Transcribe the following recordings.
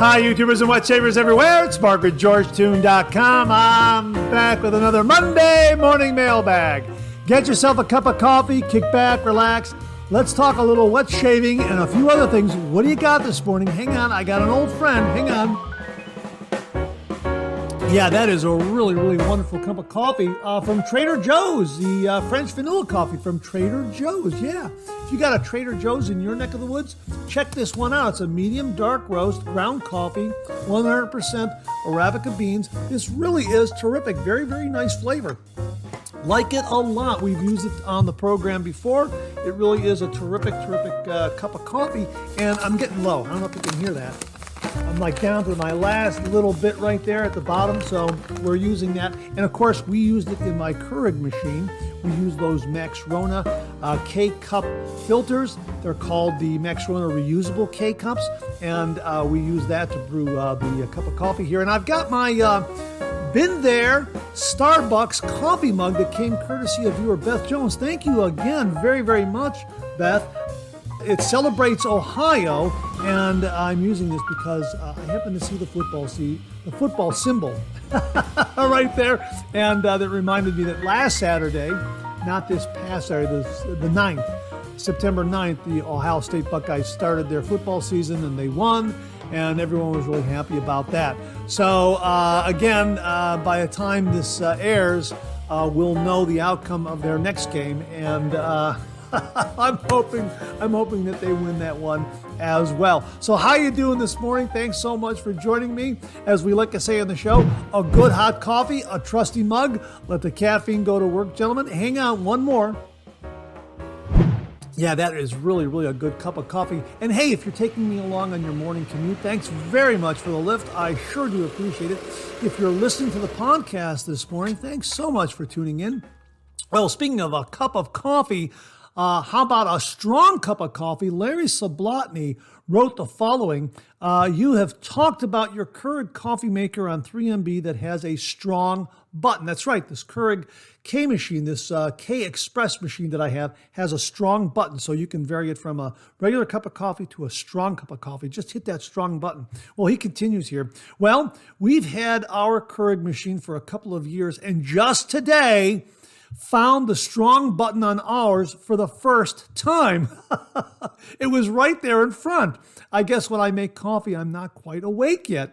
Hi, YouTubers and wet shavers everywhere. It's Mark at GeorgeToon.com. I'm back with another Monday morning mailbag. Get yourself a cup of coffee, kick back, relax. Let's talk a little wet shaving and a few other things. What do you got this morning? Hang on, I got an old friend. Hang on. Yeah, that is a really, really wonderful cup of coffee from Trader Joe's, the French vanilla coffee from Trader Joe's. Yeah, if you got a Trader Joe's in your neck of the woods, check this one out. It's a medium dark roast ground coffee, 100% Arabica beans. This really is terrific. Very, very nice flavor. Like it a lot. We've used it on the program before. It really is a terrific, terrific cup of coffee. And I'm getting low. I don't know if you can hear that. I'm like down to my last little bit right there at the bottom, so we're using that. And of course, we used it in my Keurig machine. We use those Maxrona K-Cup filters. They're called the Maxrona reusable K-Cups, and we use that to brew the cup of coffee here. And I've got my Been There Starbucks coffee mug that came courtesy of viewer Beth Jones. Thank you again very, very much, Beth. It celebrates Ohio, and I'm using this because I happen to see the football symbol right there, and that reminded me that last Saturday, not this past Saturday, the 9th, September 9th, the Ohio State Buckeyes started their football season, and they won, and everyone was really happy about that. So, again, by the time this airs, we'll know the outcome of their next game, and I'm hoping that they win that one as well. So how you doing this morning? Thanks so much for joining me. As we like to say on the show, a good hot coffee, a trusty mug. Let the caffeine go to work, gentlemen. Hang on, one more. Yeah, that is really, really a good cup of coffee. And hey, if you're taking me along on your morning commute, thanks very much for the lift. I sure do appreciate it. If you're listening to the podcast this morning, thanks so much for tuning in. Well, speaking of a cup of coffee, how about a strong cup of coffee? Larry Sablotny wrote the following. You have talked about your Keurig coffee maker on 3MB that has a strong button. That's right. This Keurig K machine, this K Express machine that I have, has a strong button. So you can vary it from a regular cup of coffee to a strong cup of coffee. Just hit that strong button. Well, he continues here. Well, we've had our Keurig machine for a couple of years, and just today, found the strong button on ours for the first time. It was right there in front. I guess when I make coffee, I'm not quite awake yet.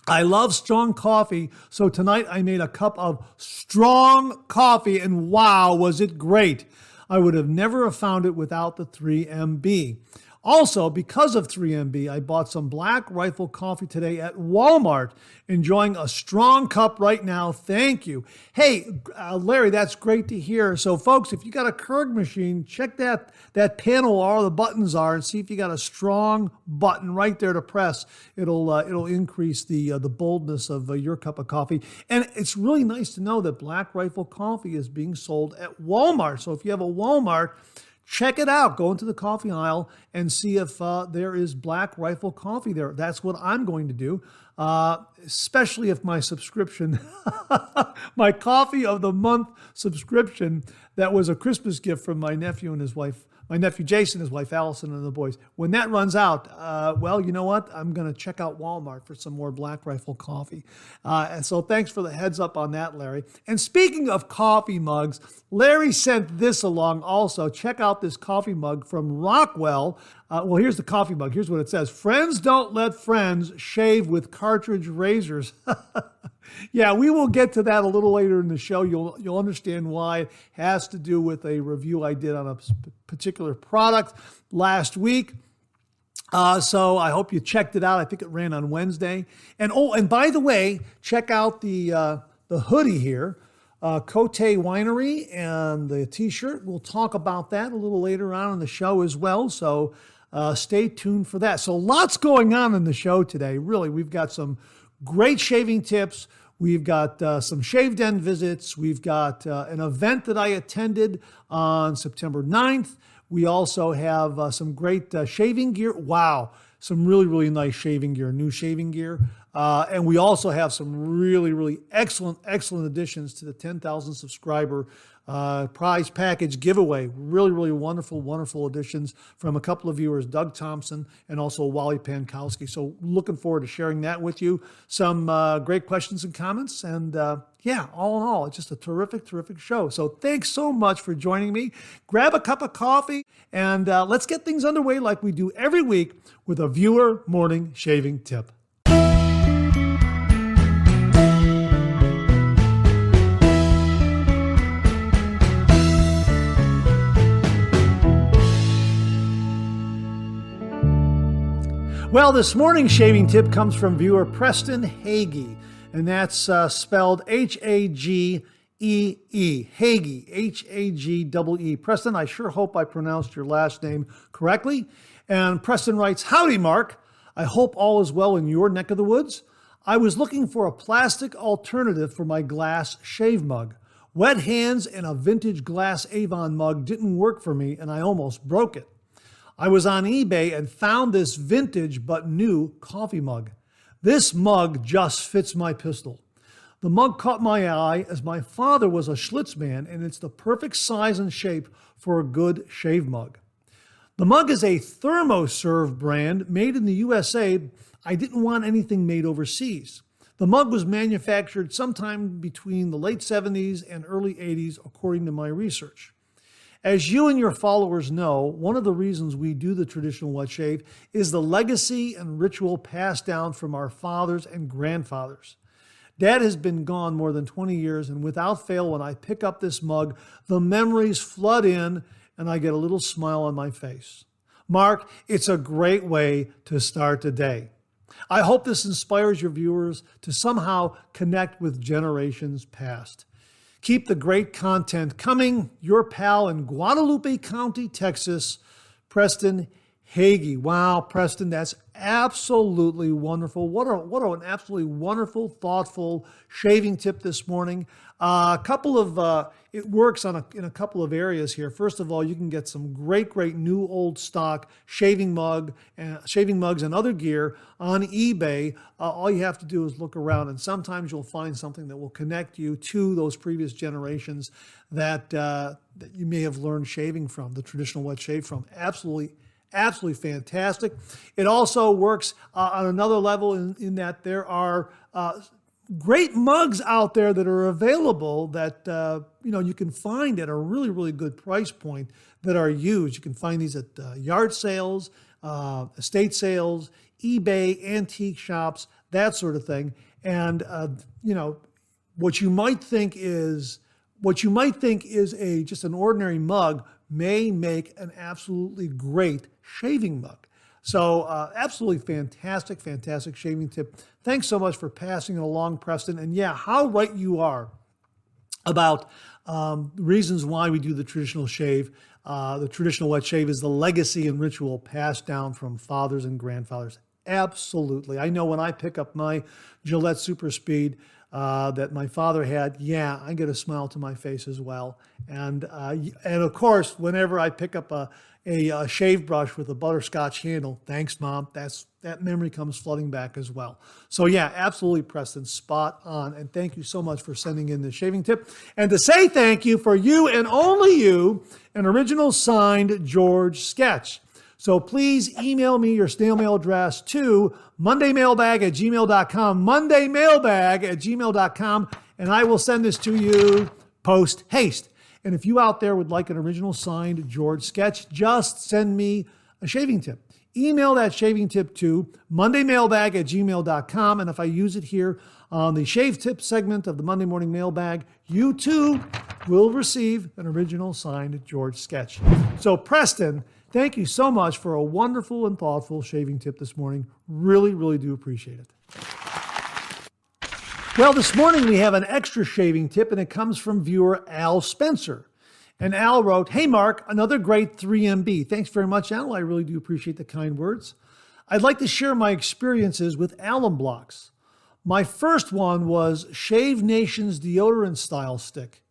I love strong coffee, so tonight I made a cup of strong coffee, and wow, was it great. I would have never found it without the 3MB. Also, because of 3MB, I bought some Black Rifle coffee today at Walmart. Enjoying a strong cup right now. Thank you. Hey, Larry, that's great to hear. So, folks, if you got a Keurig machine, check that panel where all the buttons are and see if you got a strong button right there to press. It'll increase the boldness of your cup of coffee. And it's really nice to know that Black Rifle coffee is being sold at Walmart. So, if you have a Walmart, check it out. Go into the coffee aisle and see if there is Black Rifle coffee there. That's what I'm going to do, especially if my subscription, my coffee of the month subscription, that was a Christmas gift from my nephew and his wife, my nephew Jason, his wife Allison, and the boys. When that runs out, well, you know what? I'm going to check out Walmart for some more Black Rifle coffee. And so thanks for the heads up on that, Larry. And speaking of coffee mugs, Larry sent this along also. Check out this coffee mug from Rockwell. Well, here's the coffee mug. Here's what it says. Friends don't let friends shave with cartridge razors. Yeah, we will get to that a little later in the show. You'll understand why. It has to do with a review I did on a particular product last week. So I hope you checked it out. I think it ran on Wednesday. And by the way, check out the hoodie here, Cote Winery, and the T-shirt. We'll talk about that a little later on in the show as well. So stay tuned for that. So lots going on in the show today. Really, we've got some great shaving tips. We've got some shave den visits. We've got an event that I attended on September 9th. We also have some great shaving gear. Wow, some really, really nice shaving gear, new shaving gear. And we also have some really, really excellent additions to the 10,000 subscriber prize package giveaway. Really, really wonderful, wonderful additions from a couple of viewers, Doug Thompson and also Wally Pankowski. So looking forward to sharing that with you. Some great questions and comments. And yeah, all in all, it's just a terrific, terrific show. So thanks so much for joining me. Grab a cup of coffee and let's get things underway like we do every week with a viewer morning shaving tip. Well, this morning's shaving tip comes from viewer Preston Hagee, and that's spelled H-A-G-E-E, Hagee, H-A-G-E-E. Preston, I sure hope I pronounced your last name correctly. And Preston writes, "Howdy, Mark. I hope all is well in your neck of the woods. I was looking for a plastic alternative for my glass shave mug. Wet hands and a vintage glass Avon mug didn't work for me, and I almost broke it. I was on eBay and found this vintage but new coffee mug. This mug just fits my pistol. The mug caught my eye as my father was a Schlitz man, and it's the perfect size and shape for a good shave mug. The mug is a ThermoServe brand made in the USA. I didn't want anything made overseas. The mug was manufactured sometime between the late 70s and early 80s, according to my research. As you and your followers know, one of the reasons we do the traditional wet shave is the legacy and ritual passed down from our fathers and grandfathers. Dad has been gone more than 20 years, and without fail, when I pick up this mug, the memories flood in and I get a little smile on my face. Mark, it's a great way to start the day. I hope this inspires your viewers to somehow connect with generations past. Keep the great content coming. Your pal in Guadalupe County, Texas, Preston Hagee. Wow, Preston, that's absolutely wonderful. What an absolutely wonderful, thoughtful shaving tip this morning. It works in a couple of areas here. First of all, you can get some great new old stock shaving mugs and other gear on eBay. All you have to do is look around, and sometimes you'll find something that will connect you to those previous generations that you may have learned shaving from, the traditional wet shave from. Absolutely fantastic. It also works on another level in that there are great mugs out there that are available that you can find at a really good price point that are used. You can find these at yard sales, estate sales, eBay, antique shops, that sort of thing. And what you might think is just an ordinary mug may make an absolutely great shaving mug. So absolutely fantastic shaving tip. Thanks so much for passing it along, Preston. And yeah, how right you are about reasons why we do the traditional shave. The traditional wet shave is the legacy and ritual passed down from fathers and grandfathers. Absolutely. I know when I pick up my Gillette Super Speed that my father had, yeah, I get a smile to my face as well. And of course, whenever I pick up a shave brush with a butterscotch handle, thanks, Mom, that memory comes flooding back as well. So yeah, absolutely, Preston, spot on. And thank you so much for sending in the shaving tip. And to say thank you for you and only you, an original signed George sketch. So please email me your snail mail address to mondaymailbag@gmail.com, mondaymailbag@gmail.com, and I will send this to you post haste. And if you out there would like an original signed George sketch, just send me a shaving tip. Email that shaving tip to mondaymailbag@gmail.com, and if I use it here on the shave tip segment of the Monday Morning Mailbag, you too will receive an original signed George sketch. So Preston, thank you so much for a wonderful and thoughtful shaving tip this morning. Really do appreciate it. Well, this morning we have an extra shaving tip, and it comes from viewer Al Spencer. And Al wrote, "Hey Mark, another great 3MB. Thanks very much, Al. I really do appreciate the kind words. I'd like to share my experiences with alum blocks. My first one was Shave Nation's deodorant style stick.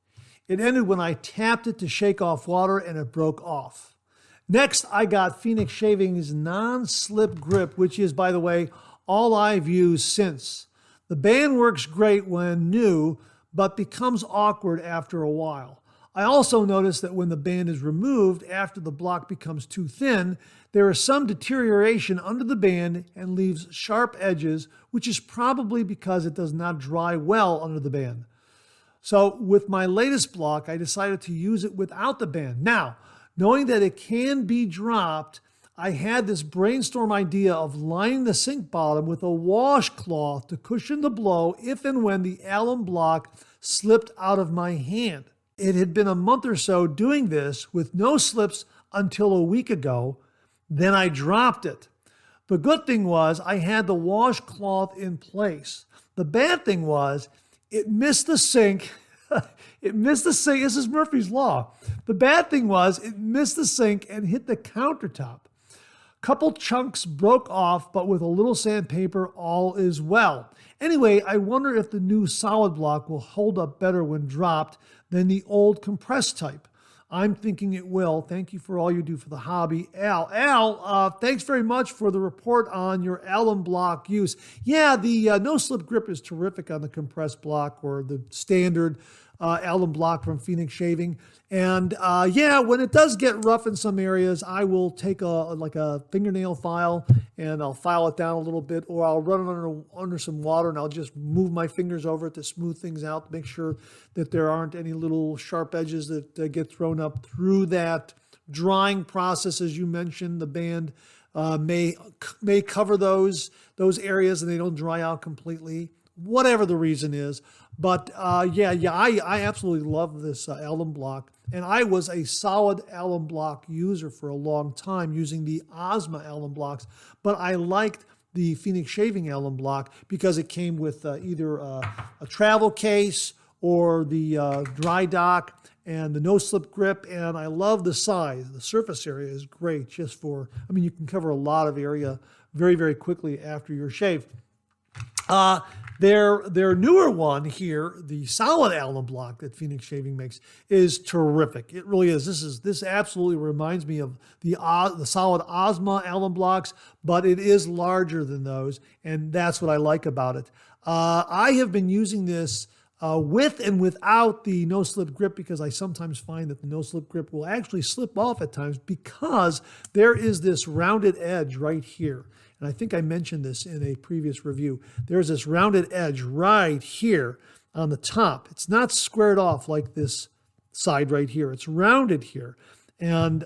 It ended when I tapped it to shake off water and it broke off. Next, I got Phoenix Shaving's non-slip grip, which is, by the way, all I've used since. The band works great when new, but becomes awkward after a while. I also noticed that when the band is removed after the block becomes too thin, there is some deterioration under the band and leaves sharp edges, which is probably because it does not dry well under the band. So with my latest block, I decided to use it without the band. Now, knowing that it can be dropped, I had this brainstorm idea of lining the sink bottom with a washcloth to cushion the blow if and when the alum block slipped out of my hand. It had been a month or so doing this with no slips until a week ago. Then I dropped it. The good thing was I had the washcloth in place. The bad thing was it missed the sink. It missed the sink. This is Murphy's Law. The bad thing was it missed the sink and hit the countertop. Couple chunks broke off, but with a little sandpaper, all is well. Anyway, I wonder if the new solid block will hold up better when dropped than the old compressed type. I'm thinking it will. Thank you for all you do for the hobby. Al, thanks very much for the report on your alum block use. Yeah, the no-slip grip is terrific on the compressed block or the standard alum block from Phoenix Shaving. And yeah, when it does get rough in some areas, I will take a fingernail file and I'll file it down a little bit, or I'll run it under some water and I'll just move my fingers over it to smooth things out, make sure that there aren't any little sharp edges that get thrown up through that drying process. As you mentioned, the band may cover those areas and they don't dry out completely, whatever the reason is. But yeah, I absolutely love this alum block. And I was a solid alum block user for a long time using the Ozma alum blocks. But I liked the Phoenix Shaving alum block because it came with either a travel case or the dry dock and the no-slip grip. And I love the size. The surface area is great just for, I mean, you can cover a lot of area very, very quickly after your shave. Their newer one here, the solid alum block that Phoenix Shaving makes, is terrific. It really is. This absolutely reminds me of the solid Ozma alum blocks, but it is larger than those, and that's what I like about it. I have been using this with and without the no-slip grip because I sometimes find that the no-slip grip will actually slip off at times because there is this rounded edge right here. And I think I mentioned this in a previous review. There's this rounded edge right here on the top. It's not squared off like this side right here. It's rounded here. And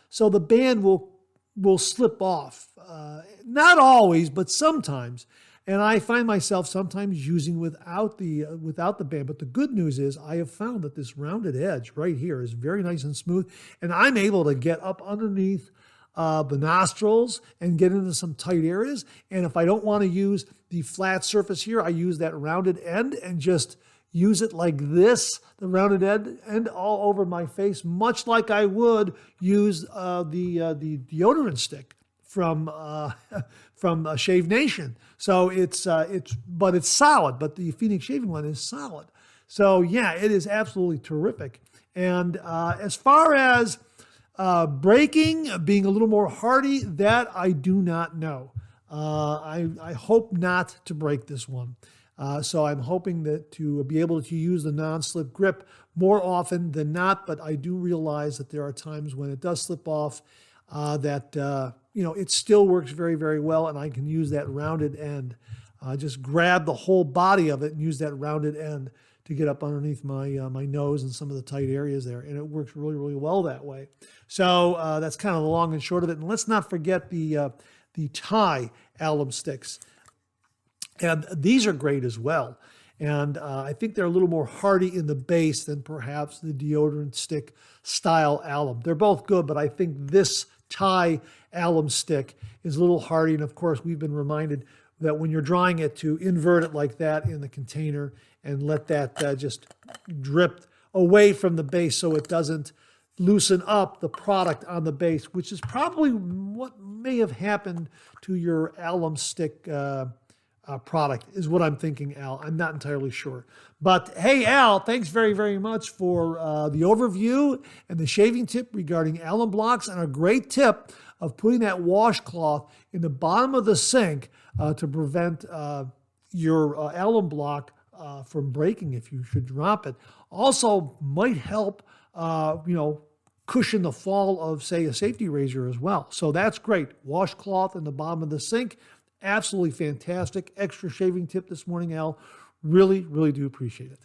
so the band will slip off. Not always, but sometimes. And I find myself sometimes using without the band. But the good news is I have found that this rounded edge right here is very nice and smooth. And I'm able to get up underneath the nostrils and get into some tight areas. And if I don't want to use the flat surface here, I use that rounded end and just use it like this, the rounded end all over my face, much like I would use the deodorant stick from Shave Nation. So it's solid, but the Phoenix Shaving one is solid. So yeah, it is absolutely terrific. And as far as breaking, being a little more hardy, that I do not know. I hope not to break this one. So I'm hoping that to be able to use the non-slip grip more often than not, but I do realize that there are times when it does slip off that it still works very, very well, and I can use that rounded end. Just grab the whole body of it and use that rounded end to get up underneath my nose and some of the tight areas there. And it works really, really well that way. So that's kind of the long and short of it. And let's not forget the Thai alum sticks. And these are great as well. And I think they're a little more hardy in the base than perhaps the deodorant stick style alum. They're both good, but I think this Thai alum stick is a little hardy. And of course, we've been reminded that when you're drying it to invert it like that in the container and let that just drip away from the base so it doesn't loosen up the product on the base, which is probably what may have happened to your alum stick product, is what I'm thinking, Al. I'm not entirely sure. But hey, Al, thanks very, very much for the overview and the shaving tip regarding alum blocks, and a great tip of putting that washcloth in the bottom of the sink to prevent your alum block from breaking if you should drop it. Also might help cushion the fall of, say, a safety razor as well. So that's great. Washcloth in the bottom of the sink. Absolutely fantastic. Extra shaving tip this morning, Al. Really, really do appreciate it.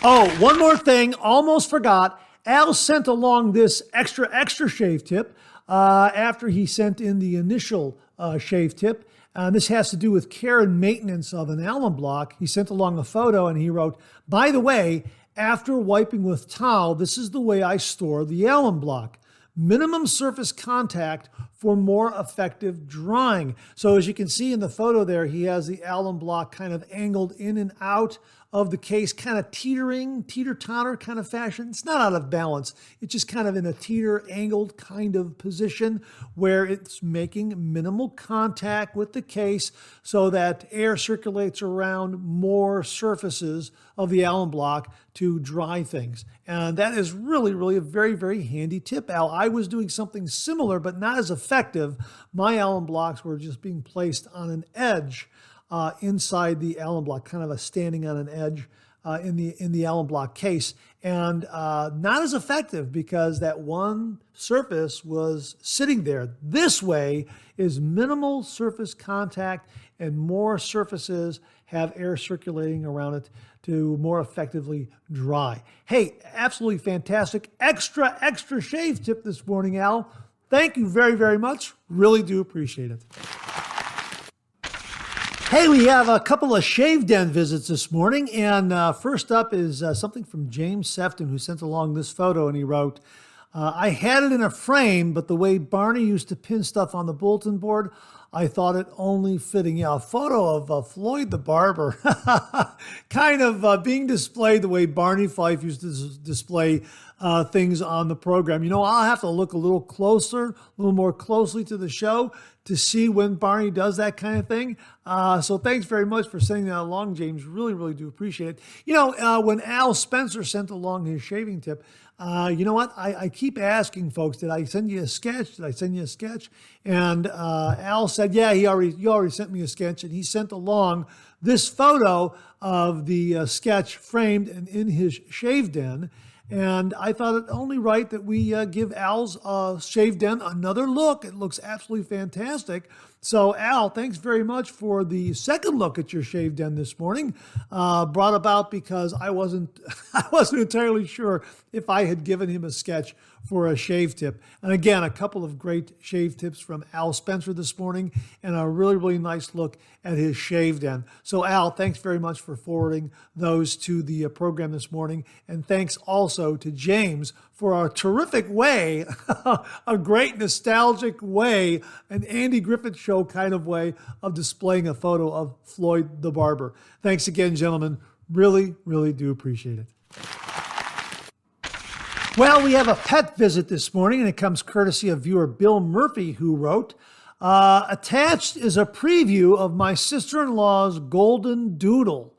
Oh, one more thing. Almost forgot. Al sent along this extra shave tip after he sent in the initial shave tip. This has to do with care and maintenance of an alum block. He sent along a photo and he wrote, "By the way, after wiping with towel, this is the way I store the alum block. Minimum surface contact for more effective drying." So as you can see in the photo there, he has the alum block kind of angled in and out of the case, kind of teeter-totter kind of fashion. It's not out of balance. It's just kind of in a teeter-angled kind of position where it's making minimal contact with the case so that air circulates around more surfaces of the alum block to dry things. And that is really, really a very, very handy tip, Al. I was doing something similar, but not as effective. My alum blocks were just being placed on an edge inside the alum block, kind of a standing on an edge in the alum block case, and not as effective because that one surface was sitting there. This way is minimal surface contact and more surfaces have air circulating around it to more effectively dry. Hey, absolutely fantastic. Extra shave tip this morning, Al. Thank you very, very much. Really do appreciate it. Hey, we have a couple of Shave Den visits this morning, and first up is something from James Sefton, who sent along this photo, and he wrote, "I had it in a frame, but the way Barney used to pin stuff on the bulletin board, I thought it only fitting." Yeah, a photo of Floyd the Barber kind of being displayed the way Barney Fife used to display things on the program. I'll have to look a little more closely to the show to see when Barney does that kind of thing. So thanks very much for sending that along, James. Really, really do appreciate it. When Al Spencer sent along his shaving tip, you know what? I keep asking folks, did I send you a sketch? Did I send you a sketch? And Al said, yeah, you already sent me a sketch. And he sent along this photo of the sketch framed and in his shave den. And I thought it only right that we give Al's shave den another look. It looks absolutely fantastic. So Al, thanks very much for the second look at your shave den this morning. Brought about because I wasn't entirely sure if I had given him a sketch for a shave tip. And again, a couple of great shave tips from Al Spencer this morning and a really, really nice look at his shave den. So Al, thanks very much for forwarding those to the program this morning. And thanks also to James for a terrific way, a great nostalgic way, an Andy Griffith Show kind of way of displaying a photo of Floyd the Barber. Thanks again, gentlemen. Really, really do appreciate it. Well, we have a pet visit this morning, and it comes courtesy of viewer Bill Murphy, who wrote, attached is a preview of my sister-in-law's golden doodle.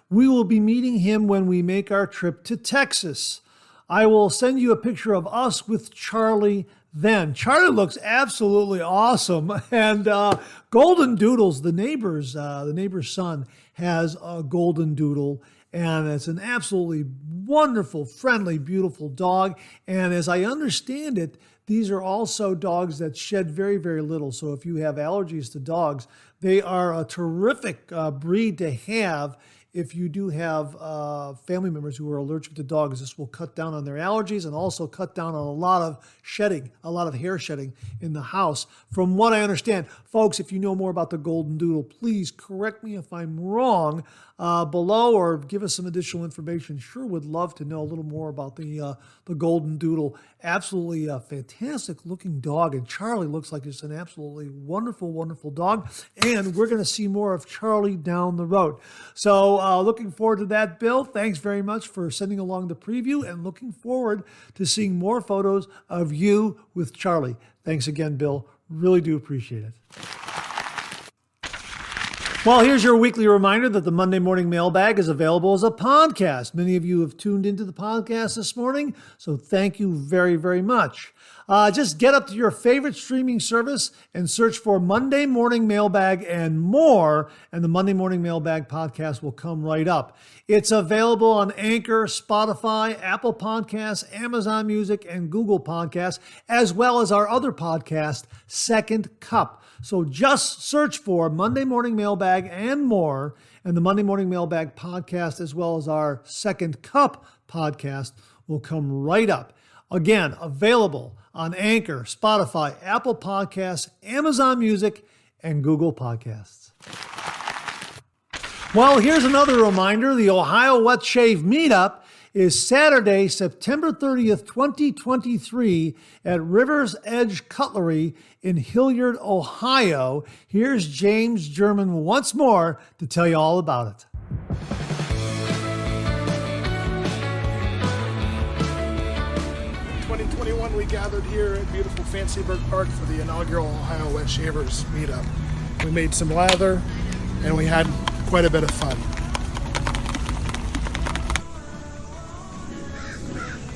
We will be meeting him when we make our trip to Texas. I will send you a picture of us with Charlie then. Charlie looks absolutely awesome. And golden doodles, the neighbor's son has a golden doodle. And it's an absolutely wonderful, friendly, beautiful dog. And as I understand it, these are also dogs that shed very, very little. So if you have allergies to dogs, they are a terrific breed to have. If you do have family members who are allergic to dogs, this will cut down on their allergies and also cut down on a lot of shedding, a lot of hair shedding in the house. From what I understand, folks, if you know more about the golden doodle, please correct me if I'm wrong below or give us some additional information. Sure would love to know a little more about the golden doodle. Absolutely a fantastic looking dog, and Charlie looks like it's an absolutely wonderful, wonderful dog. And we're going to see more of Charlie down the road. So looking forward to that, Bill. Thanks very much for sending along the preview and looking forward to seeing more photos of you with Charlie. Thanks again, Bill. Really do appreciate it. Well, here's your weekly reminder that the Monday Morning Mailbag is available as a podcast. Many of you have tuned into the podcast this morning, so thank you very, very much. Just get up to your favorite streaming service and search for Monday Morning Mailbag and more, and the Monday Morning Mailbag podcast will come right up. It's available on Anchor, Spotify, Apple Podcasts, Amazon Music, and Google Podcasts, as well as our other podcast, Second Cup. So just search for Monday Morning Mailbag and more, and the Monday Morning Mailbag podcast, as well as our Second Cup podcast, will come right up. Again, available on Anchor, Spotify, Apple Podcasts, Amazon Music, and Google Podcasts. Well, here's another reminder. The Ohio Wet Shave Meetup is Saturday, September 30th, 2023 at River's Edge Cutlery in Hilliard, Ohio. Here's James German once more to tell you all about it. 2021, we gathered here at beautiful Fancyburg Park for the inaugural Ohio Wet Shavers Meetup. We made some lather and we had quite a bit of fun.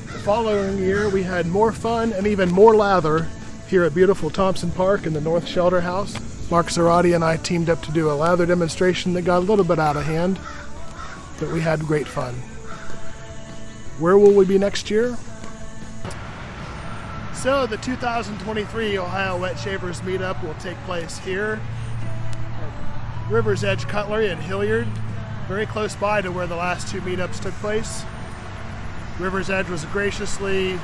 The following year, we had more fun and even more lather here at beautiful Thompson Park in the North Shelter House. Mark Zarati and I teamed up to do a lather demonstration that got a little bit out of hand, but we had great fun. Where will we be next year? So the 2023 Ohio Wet Shavers Meetup will take place here at River's Edge Cutlery in Hilliard, very close by to where the last two meetups took place. River's Edge was graciously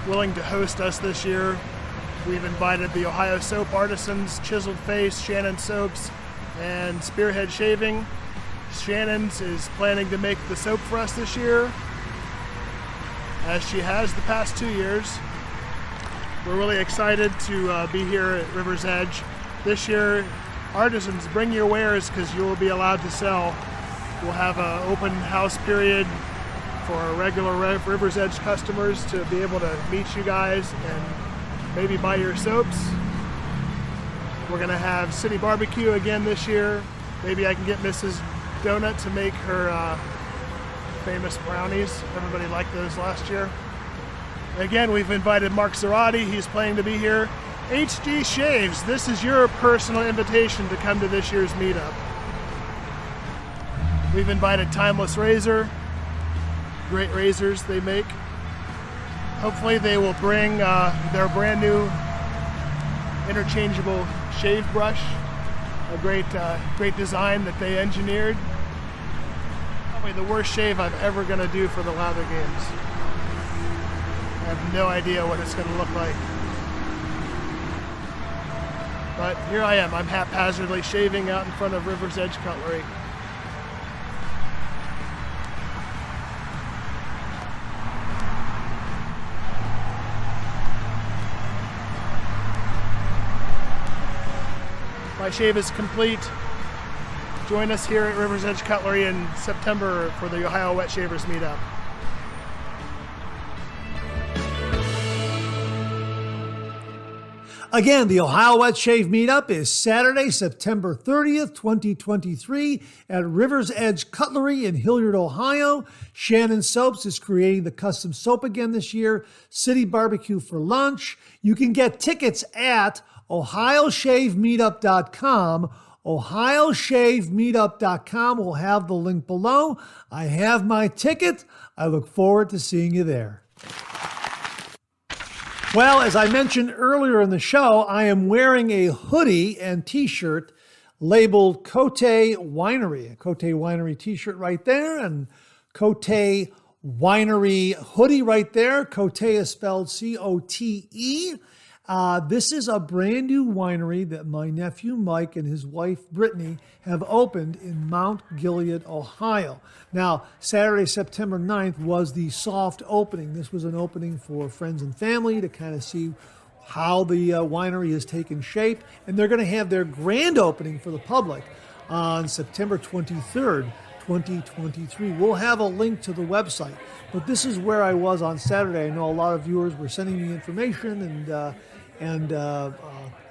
willing to host us this year. We've invited the Ohio Soap Artisans, Chiseled Face, Shannon Soaps, and Spearhead Shaving. Shannon's is planning to make the soap for us this year, as she has the past 2 years. We're really excited to be here at River's Edge. This year, artisans, bring your wares because you will be allowed to sell. We'll have an open house period for regular River's Edge customers to be able to meet you guys and maybe buy your soaps. We're gonna have city barbecue again this year. Maybe I can get Mrs. Donut to make her famous brownies. Everybody liked those last year. Again, we've invited Mark Zarati. He's planning to be here. HD Shaves, this is your personal invitation to come to this year's meetup. We've invited Timeless Razor. Great razors they make. Hopefully they will bring their brand new interchangeable shave brush, a great design that they engineered. Probably the worst shave I'm ever going to do for the lather games. I have no idea what it's going to look like. But here I am. I'm haphazardly shaving out in front of River's Edge Cutlery. My shave is complete. Join us here at River's Edge Cutlery in September for the Ohio Wet Shavers Meetup. Again, the Ohio Wet Shave Meetup is Saturday, September 30th, 2023 at River's Edge Cutlery in Hilliard, Ohio. Shannon Soaps is creating the custom soap again this year. City barbecue for lunch. You can get tickets at ohioshavemeetup.com. ohioshavemeetup.com. We'll have the link below. I have my ticket. I look forward to seeing you there. Well, as I mentioned earlier in the show, I am wearing a hoodie and t-shirt labeled Cote Winery. A Cote Winery t-shirt right there and Cote Winery hoodie right there. Cote is spelled C-O-T-E. This is a brand new winery that my nephew Mike and his wife Brittany have opened in Mount Gilead, Ohio. Now, Saturday, September 9th was the soft opening. This was an opening for friends and family to kind of see how the winery has taken shape. And they're going to have their grand opening for the public on September 23rd, 2023. We'll have a link to the website. But this is where I was on Saturday. I know a lot of viewers were sending me information and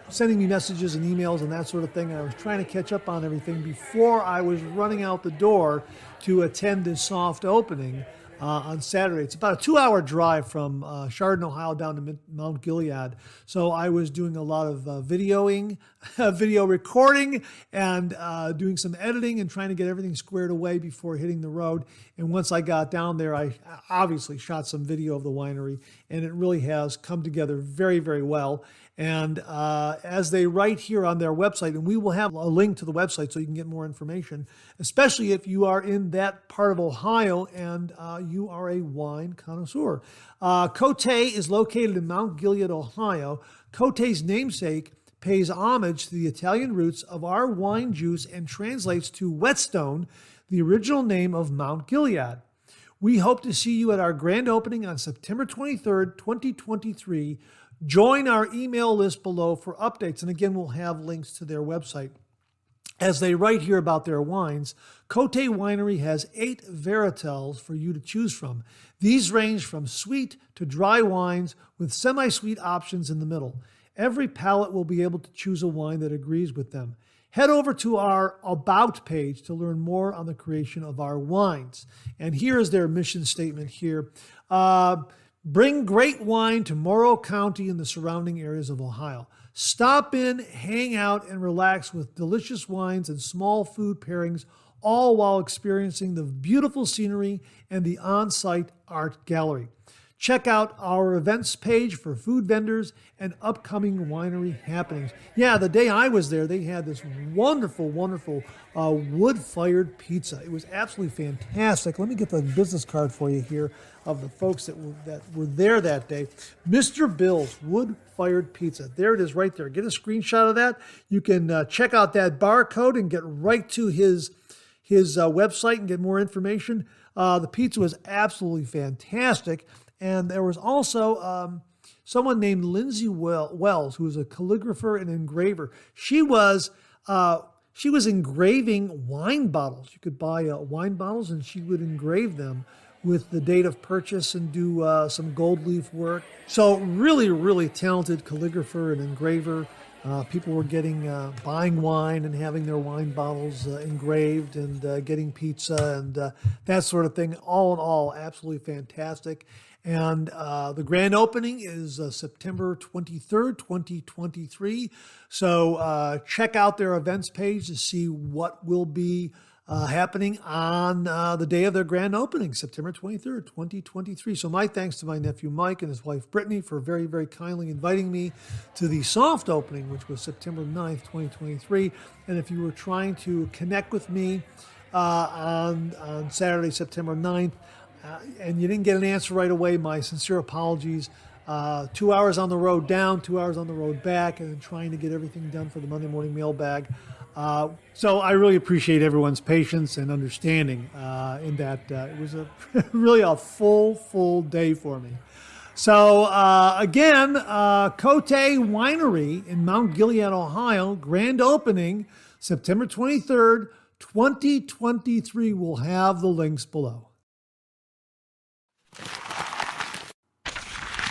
sending me messages and emails and that sort of thing. And I was trying to catch up on everything before I was running out the door to attend this soft opening on Saturday. It's about a 2-hour drive from Chardon, Ohio, down to Mount Gilead. So I was doing a lot of videoing, video recording, and doing some editing and trying to get everything squared away before hitting the road. And once I got down there, I obviously shot some video of the winery, and it really has come together very, very well. And as they write here on their website, and we will have a link to the website so you can get more information, especially if you are in that part of Ohio and you are a wine connoisseur. Cote is located in Mount Gilead, Ohio. Cote's namesake pays homage to the Italian roots of our wine juice and translates to whetstone, the original name of Mount Gilead. We hope to see you at our grand opening on September 23rd, 2023. Join our email list below for updates. And again, we'll have links to their website. As they write here about their wines, Cote Winery has 8 varietals for you to choose from. These range from sweet to dry wines with semi-sweet options in the middle. Every palate will be able to choose a wine that agrees with them. Head over to our About page to learn more on the creation of our wines. And here is their mission statement here. Bring great wine to Morrow County and the surrounding areas of Ohio. Stop in, hang out, and relax with delicious wines and small food pairings, all while experiencing the beautiful scenery and the on-site art gallery. Check out our events page for food vendors and upcoming winery happenings. Yeah, the day I was there, they had this wonderful, wonderful wood-fired pizza. It was absolutely fantastic. Let me get the business card for you here of the folks that were there that day. Mr. Bill's wood-fired pizza. There it is right there. Get a screenshot of that. You can check out that barcode and get right to his website and get more information. The pizza was absolutely fantastic. And there was also someone named Lindsay Wells, who was a calligrapher and engraver. She was engraving wine bottles. You could buy wine bottles, and she would engrave them with the date of purchase and do some gold leaf work. So really, really talented calligrapher and engraver. People were buying wine and having their wine bottles engraved and getting pizza and that sort of thing. All in all, absolutely fantastic. And the grand opening is September 23rd, 2023. So check out their events page to see what will be happening on the day of their grand opening, September 23rd, 2023. So my thanks to my nephew Mike and his wife Brittany for very, very kindly inviting me to the soft opening, which was September 9th, 2023. And if you were trying to connect with me on Saturday, September 9th, and you didn't get an answer right away, my sincere apologies. 2 hours on the road down, 2 hours on the road back, and then trying to get everything done for the Monday morning mailbag. So I really appreciate everyone's patience and understanding in that it was really a full day for me. So again, Cote Winery in Mount Gilead, Ohio, grand opening, September 23rd, 2023. We'll have the links below.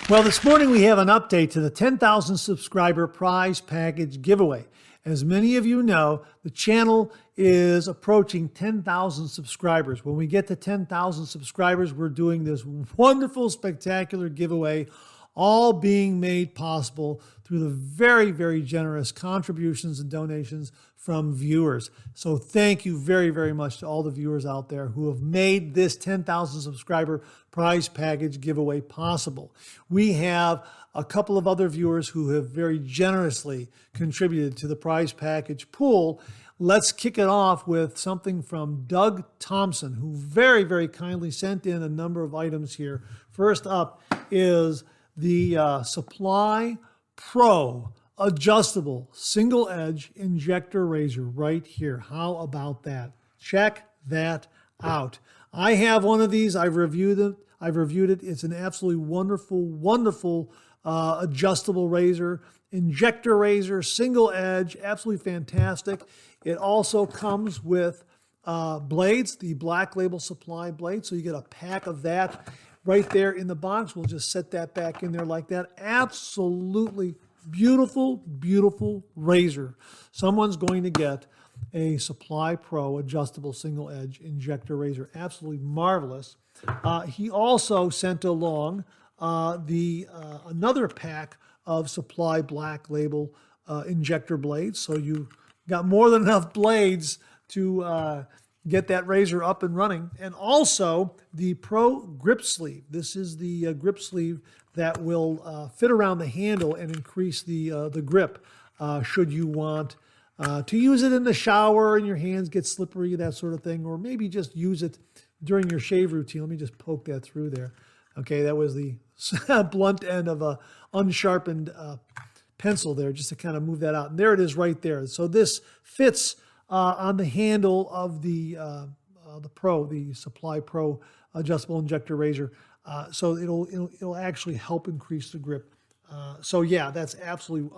Well, this morning we have an update to the 10,000 subscriber prize package giveaway. As many of you know, the channel is approaching 10,000 subscribers. When we get to 10,000 subscribers, we're doing this wonderful, spectacular giveaway, all being made possible through the very, very generous contributions and donations from viewers. So thank you very, very much to all the viewers out there who have made this 10,000 subscriber prize package giveaway possible. We have a couple of other viewers who have very generously contributed to the prize package pool. Let's kick it off with something from Doug Thompson, who very, very kindly sent in a number of items here. First up is the Supply Pro adjustable single edge injector razor right here. How about that? Check that out. I have one of these. I've reviewed it. It's an absolutely wonderful adjustable razor, injector razor, single edge, absolutely fantastic. It also comes with blades, the Black Label Supply blade. So you get a pack of that right there in the box. We'll just set that back in there like that. Absolutely beautiful, beautiful razor. Someone's going to get a Supply Pro adjustable single edge injector razor. Absolutely marvelous. He also sent along another pack of Supply Black Label injector blades. So you got more than enough blades to get that razor up and running. And also the Pro Grip Sleeve. This is the grip sleeve that will fit around the handle and increase the grip should you want to use it in the shower and your hands get slippery, that sort of thing, or maybe just use it during your shave routine. Let me just poke that through there. Okay, that was the blunt end of a unsharpened pencil there, just to kind of move that out. And there it is right there. So this fits on the handle of the Supply Pro adjustable injector razor. So it'll actually help increase the grip. So yeah, that's absolutely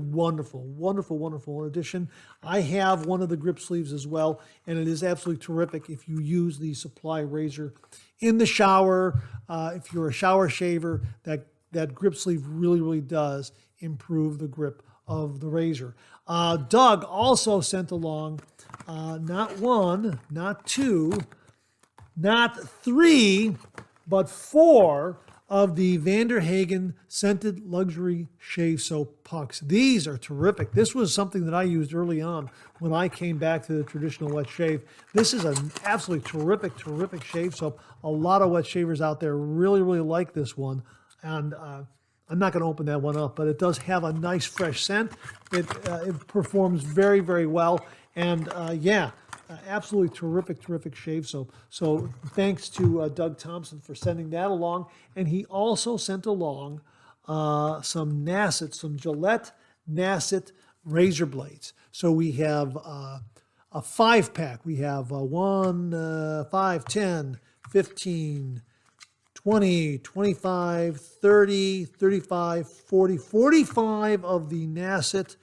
wonderful, wonderful addition. I have one of the grip sleeves as well, and it is absolutely terrific if you use the Supply razor in the shower. If you're a shower shaver, that grip sleeve really does improve the grip of the razor. Doug also sent along not one, not two, not three, but 4 of the Van der Hagen scented luxury shave soap pucks. These are terrific. This was something that I used early on when I came back to the traditional wet shave. This is an absolutely terrific shave soap. A lot of wet shavers out there really like this one. And I'm not going to open that one up, but it does have a nice fresh scent. It performs very well. And absolutely terrific shave soap. So thanks to Doug Thompson for sending that along. And he also sent along some Gillette Nasset razor blades. So we have a 5-pack. We have 1, 5, 10, 15, 20, 25, 30, 35, 40, 45 of the Nasset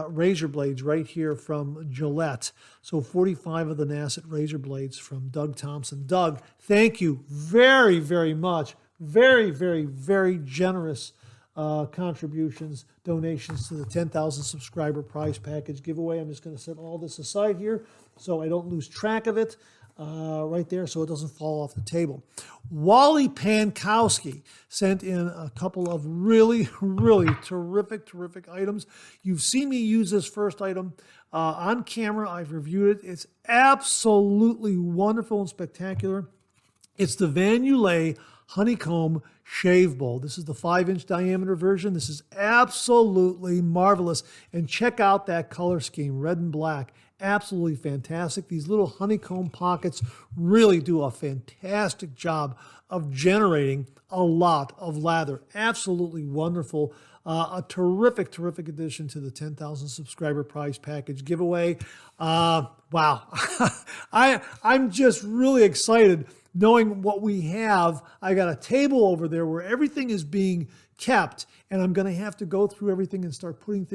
razor blades right here from Gillette. So 45 of the Nasset razor blades from Doug Thompson. Doug, thank you very much. Very generous contributions, donations to the 10,000 subscriber prize package giveaway. I'm just going to set all this aside here so I don't lose track of it. Right there, so it doesn't fall off the table. Wally Pankowski sent in a couple of really terrific items. You've seen me use this first item on camera. I've reviewed it. It's absolutely wonderful and spectacular. It's the Van Ulay Honeycomb Shave Bowl. This is the 5-inch diameter version. This is absolutely marvelous. And check out that color scheme, red and black. Absolutely fantastic. These little honeycomb pockets really do a fantastic job of generating a lot of lather. Absolutely wonderful. A terrific addition to the 10,000 subscriber prize package giveaway. Wow. I'm just really excited knowing what we have. I got a table over there where everything is being kept, and I'm going to have to go through everything and start putting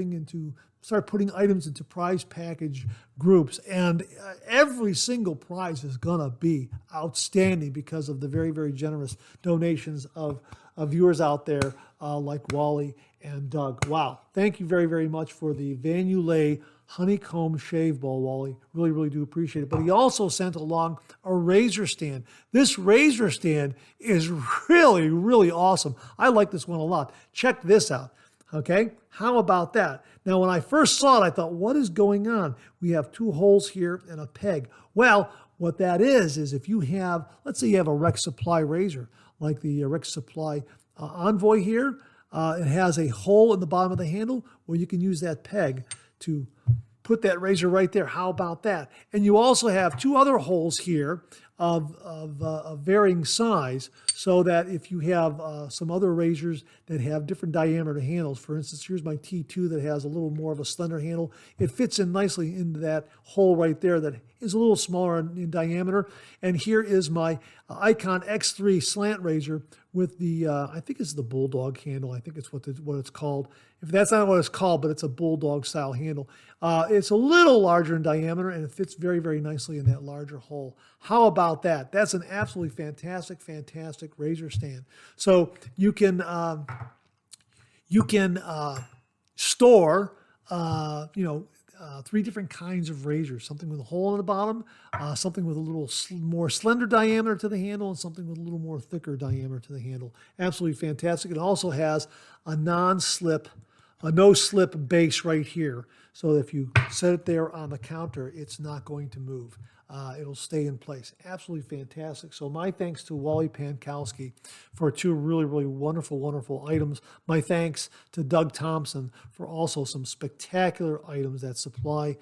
items into prize package groups. And every single prize is going to be outstanding because of the very generous donations of viewers out there like Wally and Doug. Wow. Thank you very much for the Van Ulay Honeycomb Shave Bowl, Wally. Really do appreciate it. But he also sent along a razor stand. This razor stand is really awesome. I like this one a lot. Check this out. Okay, how about that? Now, when I first saw it, I thought, what is going on? We have 2 holes here and a peg. Well, what that is if you have, let's say you have a Rex Supply razor, like the Rex Supply Envoy here. It has a hole in the bottom of the handle where you can use that peg to put that razor right there. How about that? And you also have 2 other holes here of varying size, so that if you have some other razors that have different diameter handles, for instance, here's my T2 that has a little more of a slender handle. It fits in nicely into that hole right there that is a little smaller in diameter. And here is my Icon X3 slant razor with the, I think it's the Bulldog handle. I think it's what it's called. If that's not what it's called, but it's a Bulldog style handle. It's a little larger in diameter, and it fits very nicely in that larger hole. How about that? That's an absolutely fantastic razor stand. So you can You can store, 3 different kinds of razors, something with a hole in the bottom, something with a little more slender diameter to the handle, and something with a little more thicker diameter to the handle. Absolutely fantastic. It also has a no-slip base right here. So if you set it there on the counter, it's not going to move. It'll stay in place. Absolutely fantastic. So my thanks to Wally Pankowski for 2 really, really wonderful, wonderful items. My thanks to Doug Thompson for also some spectacular items. That Supply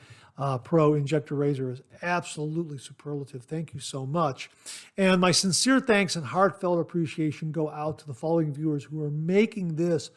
Pro Injector Razor is absolutely superlative. Thank you so much. And my sincere thanks and heartfelt appreciation go out to the following viewers who are making this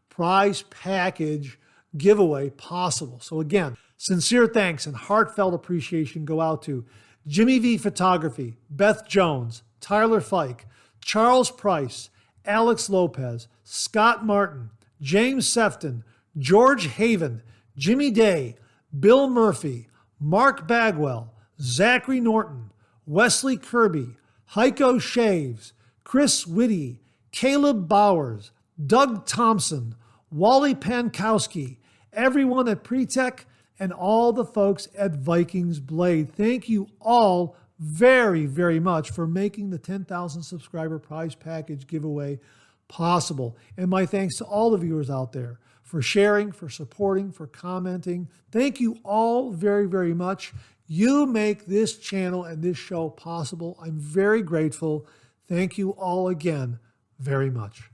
prize package giveaway possible. So again, sincere thanks and heartfelt appreciation go out to Jimmy V Photography, Beth Jones, Tyler Fike, Charles Price, Alex Lopez, Scott Martin, James Sefton, George Haven, Jimmy Day, Bill Murphy, Mark Bagwell, Zachary Norton, Wesley Kirby, Heiko Shaves, Chris Whitty, Caleb Bowers, Doug Thompson, Wally Pankowski, everyone at Pretech, and all the folks at Vikings Blade. Thank you all very, very much for making the 10,000 subscriber prize package giveaway possible. And my thanks to all the viewers out there for sharing, for supporting, for commenting. Thank you all very, very much. You make this channel and this show possible. I'm very grateful. Thank you all again very much.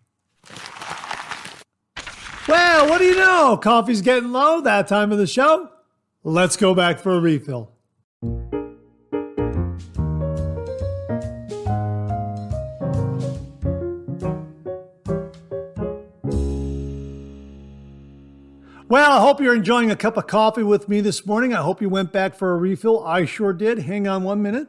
Well, what do you know? Coffee's getting low that time of the show. Let's go back for a refill. Well, I hope you're enjoying a cup of coffee with me this morning. I hope you went back for a refill. I sure did. Hang on 1 minute.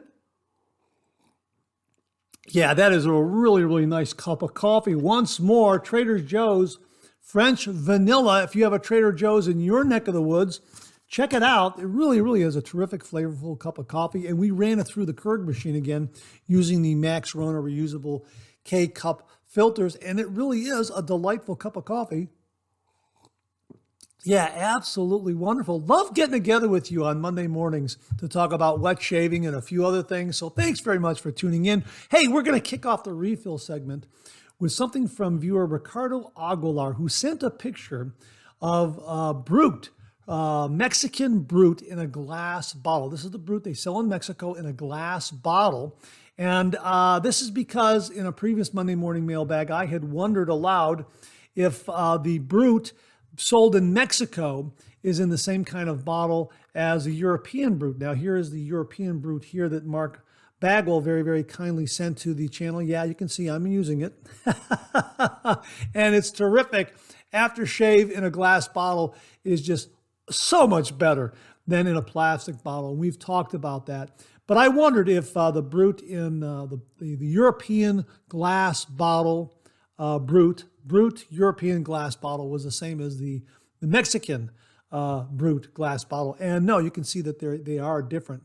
Yeah, that is a really, really nice cup of coffee. Once more, Trader Joe's French Vanilla. If you have a Trader Joe's in your neck of the woods, check it out. It really, really is a terrific, flavorful cup of coffee. And we ran it through the Keurig machine again using the Max Rona reusable K-Cup filters. And it really is a delightful cup of coffee. Yeah, absolutely wonderful. Love getting together with you on Monday mornings to talk about wet shaving and a few other things. So thanks very much for tuning in. Hey, we're going to kick off the refill segment with something from viewer Ricardo Aguilar, who sent a picture of Brut, Mexican Brut in a glass bottle. This is the Brut they sell in Mexico in a glass bottle. And this is because in a previous Monday morning mailbag, I had wondered aloud if the Brut sold in Mexico is in the same kind of bottle as the European Brut. Now, here is the European Brut here that Mark Bagwell very, very kindly sent to the channel. Yeah, you can see I'm using it. And it's terrific. Aftershave in a glass bottle is just so much better than in a plastic bottle. And we've talked about that. But I wondered if the Brut in the European glass bottle, Brut European glass bottle was the same as the Mexican Brut glass bottle. And no, you can see that they are different.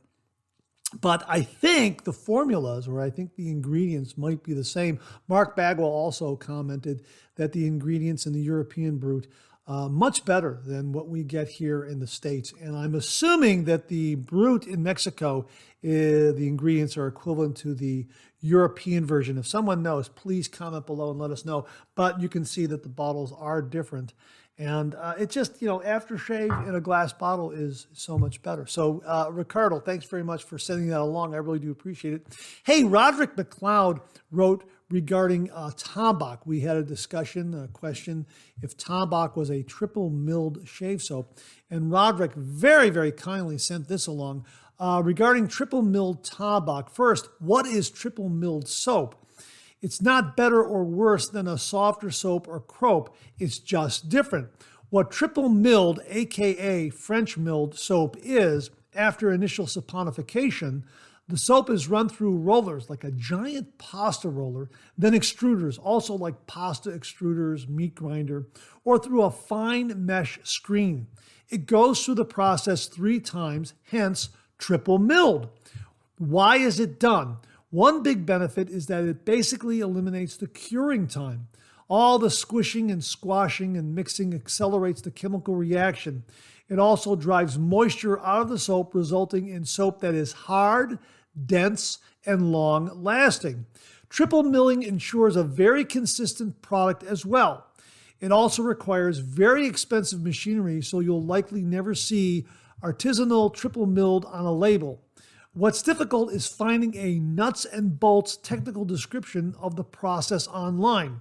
But I think the formulas, or I think the ingredients might be the same. Mark Bagwell also commented that the ingredients in the European Brut much better than what we get here in the States. And I'm assuming that the Brut in Mexico, the ingredients are equivalent to the European version. If someone knows, please comment below and let us know. But you can see that the bottles are different. And it just, aftershave in a glass bottle is so much better. So, Ricardo, thanks very much for sending that along. I really do appreciate it. Hey, Roderick McLeod wrote regarding Tombach. We had a discussion, a question, if Tombach was a triple milled shave soap. And Roderick very, very kindly sent this along. Regarding triple milled Tombach, first, what is triple milled soap? It's not better or worse than a softer soap or crope. It's just different. What triple milled, aka French milled soap is, after initial saponification, the soap is run through rollers like a giant pasta roller, then extruders, also like pasta extruders, meat grinder, or through a fine mesh screen. It goes through the process 3 times, hence triple milled. Why is it done? One big benefit is that it basically eliminates the curing time. All the squishing and squashing and mixing accelerates the chemical reaction. It also drives moisture out of the soap, resulting in soap that is hard, dense, and long-lasting. Triple milling ensures a very consistent product as well. It also requires very expensive machinery, so you'll likely never see artisanal triple milled on a label. What's difficult is finding a nuts and bolts technical description of the process online.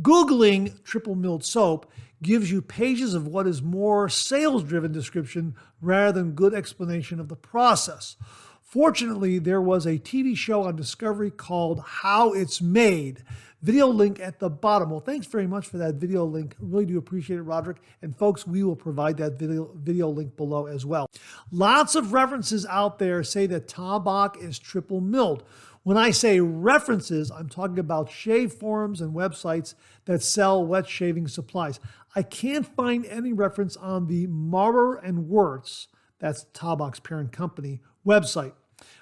Googling triple milled soap gives you pages of what is more sales-driven description rather than good explanation of the process. Fortunately, there was a TV show on Discovery called How It's Made. Video link at the bottom. Well, thanks very much for that video link. Really do appreciate it, Roderick. And folks, we will provide that video link below as well. Lots of references out there say that Tabak is triple milled. When I say references, I'm talking about shave forums and websites that sell wet shaving supplies. I can't find any reference on the Marber and Wirtz, that's Tabak's parent company, website.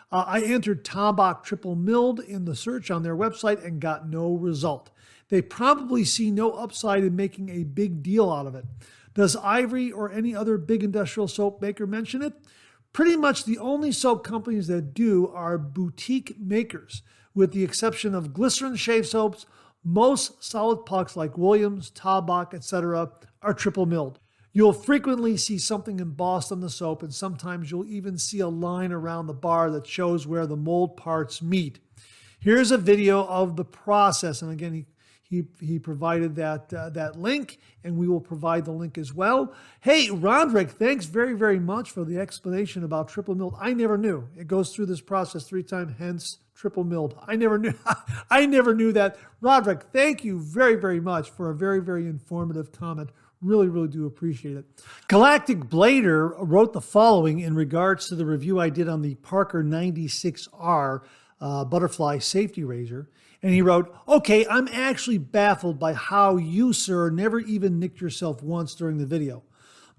I entered Tabak triple milled in the search on their website and got no result. They probably see no upside in making a big deal out of it. Does Ivory or any other big industrial soap maker mention it? Pretty much the only soap companies that do are boutique makers, with the exception of glycerin shave soaps. Most solid pucks like Williams, Tabak, etc. are triple milled. You'll frequently see something embossed on the soap, and sometimes you'll even see a line around the bar that shows where the mold parts meet. Here's a video of the process, and again, he provided that link, and we will provide the link as well. Hey, Roderick, thanks very, very much for the explanation about triple milled. I never knew. It goes through this process 3 times, hence triple milled. I never knew. I never knew that. Roderick, thank you very, very much for a very, very informative comment. Really, really do appreciate it. Galactic Blader wrote the following in regards to the review I did on the Parker 96R butterfly safety razor. And he wrote, okay, I'm actually baffled by how you, sir, never even nicked yourself once during the video.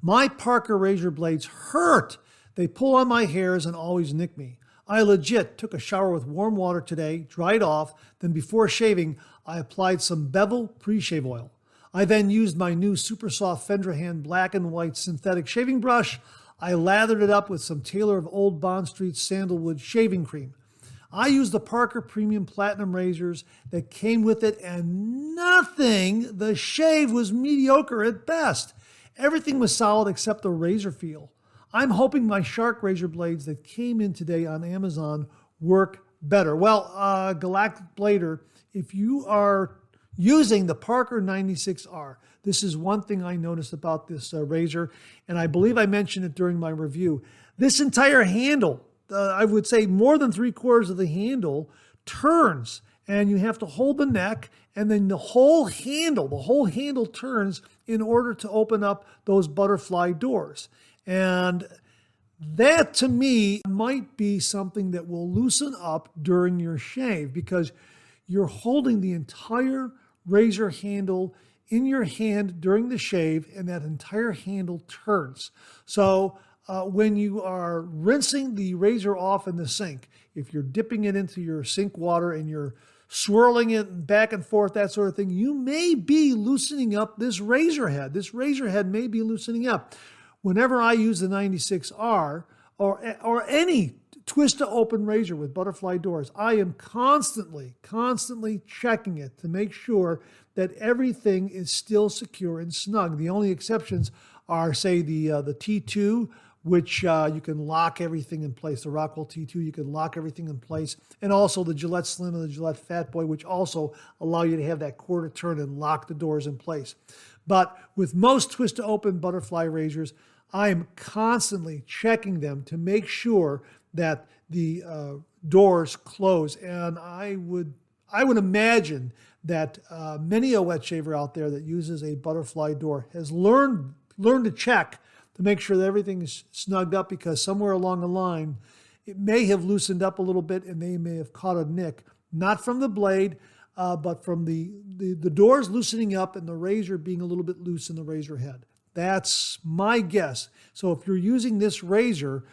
My Parker razor blades hurt. They pull on my hairs and always nick me. I legit took a shower with warm water today, dried off, then before shaving, I applied some Bevel pre-shave oil. I then used my new super soft Fendrahan black and white synthetic shaving brush. I lathered it up with some Taylor of Old Bond Street sandalwood shaving cream. I used the Parker Premium Platinum razors that came with it, and nothing. The shave was mediocre at best. Everything was solid except the razor feel. I'm hoping my Shark razor blades that came in today on Amazon work better. Well, Galactic Blader, if you are using the Parker 96R, this is one thing I noticed about this razor, and I believe I mentioned it during my review. This entire handle, I would say more than 3/4 of the handle turns, and you have to hold the neck, and then the whole handle turns in order to open up those butterfly doors. And that to me might be something that will loosen up during your shave, because you're holding the entire razor handle in your hand during the shave, and that entire handle turns. So when you are rinsing the razor off in the sink, if you're dipping it into your sink water and you're swirling it back and forth, that sort of thing, you may be loosening up this razor head. This razor head may be loosening up. Whenever I use the 96R or any twist to open razor with butterfly doors, I am constantly checking it to make sure that everything is still secure and snug. The only exceptions are, say, the T2, which you can lock everything in place. The Rockwell T2, you can lock everything in place. And also the Gillette Slim and the Gillette Fat Boy, which also allow you to have that quarter turn and lock the doors in place. But with most twist to open butterfly razors, I am constantly checking them to make sure that the doors close. And I would imagine that many a wet shaver out there that uses a butterfly door has learned to check to make sure that everything is snugged up, because somewhere along the line, it may have loosened up a little bit and they may have caught a nick, not from the blade, but from the doors loosening up and the razor being a little bit loose in the razor head. That's my guess. So if you're using this razor,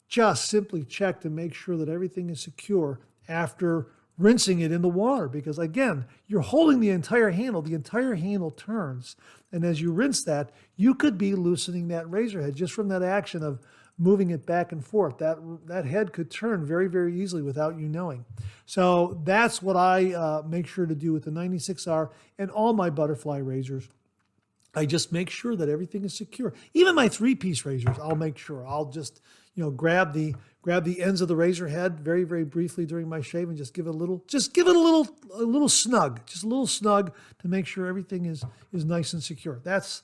just simply check to make sure that everything is secure after rinsing it in the water, because again, you're holding the entire handle turns. And as you rinse that, you could be loosening that razor head just from that action of moving it back and forth. That head could turn very, very easily without you knowing. So that's what I make sure to do with the 96R and all my butterfly razors. I just make sure that everything is secure. Even my 3-piece razors, I'll make sure. I'll just, grab the ends of the razor head very, very briefly during my shave and just give it a little snug, just a little snug to make sure everything is nice and secure. That's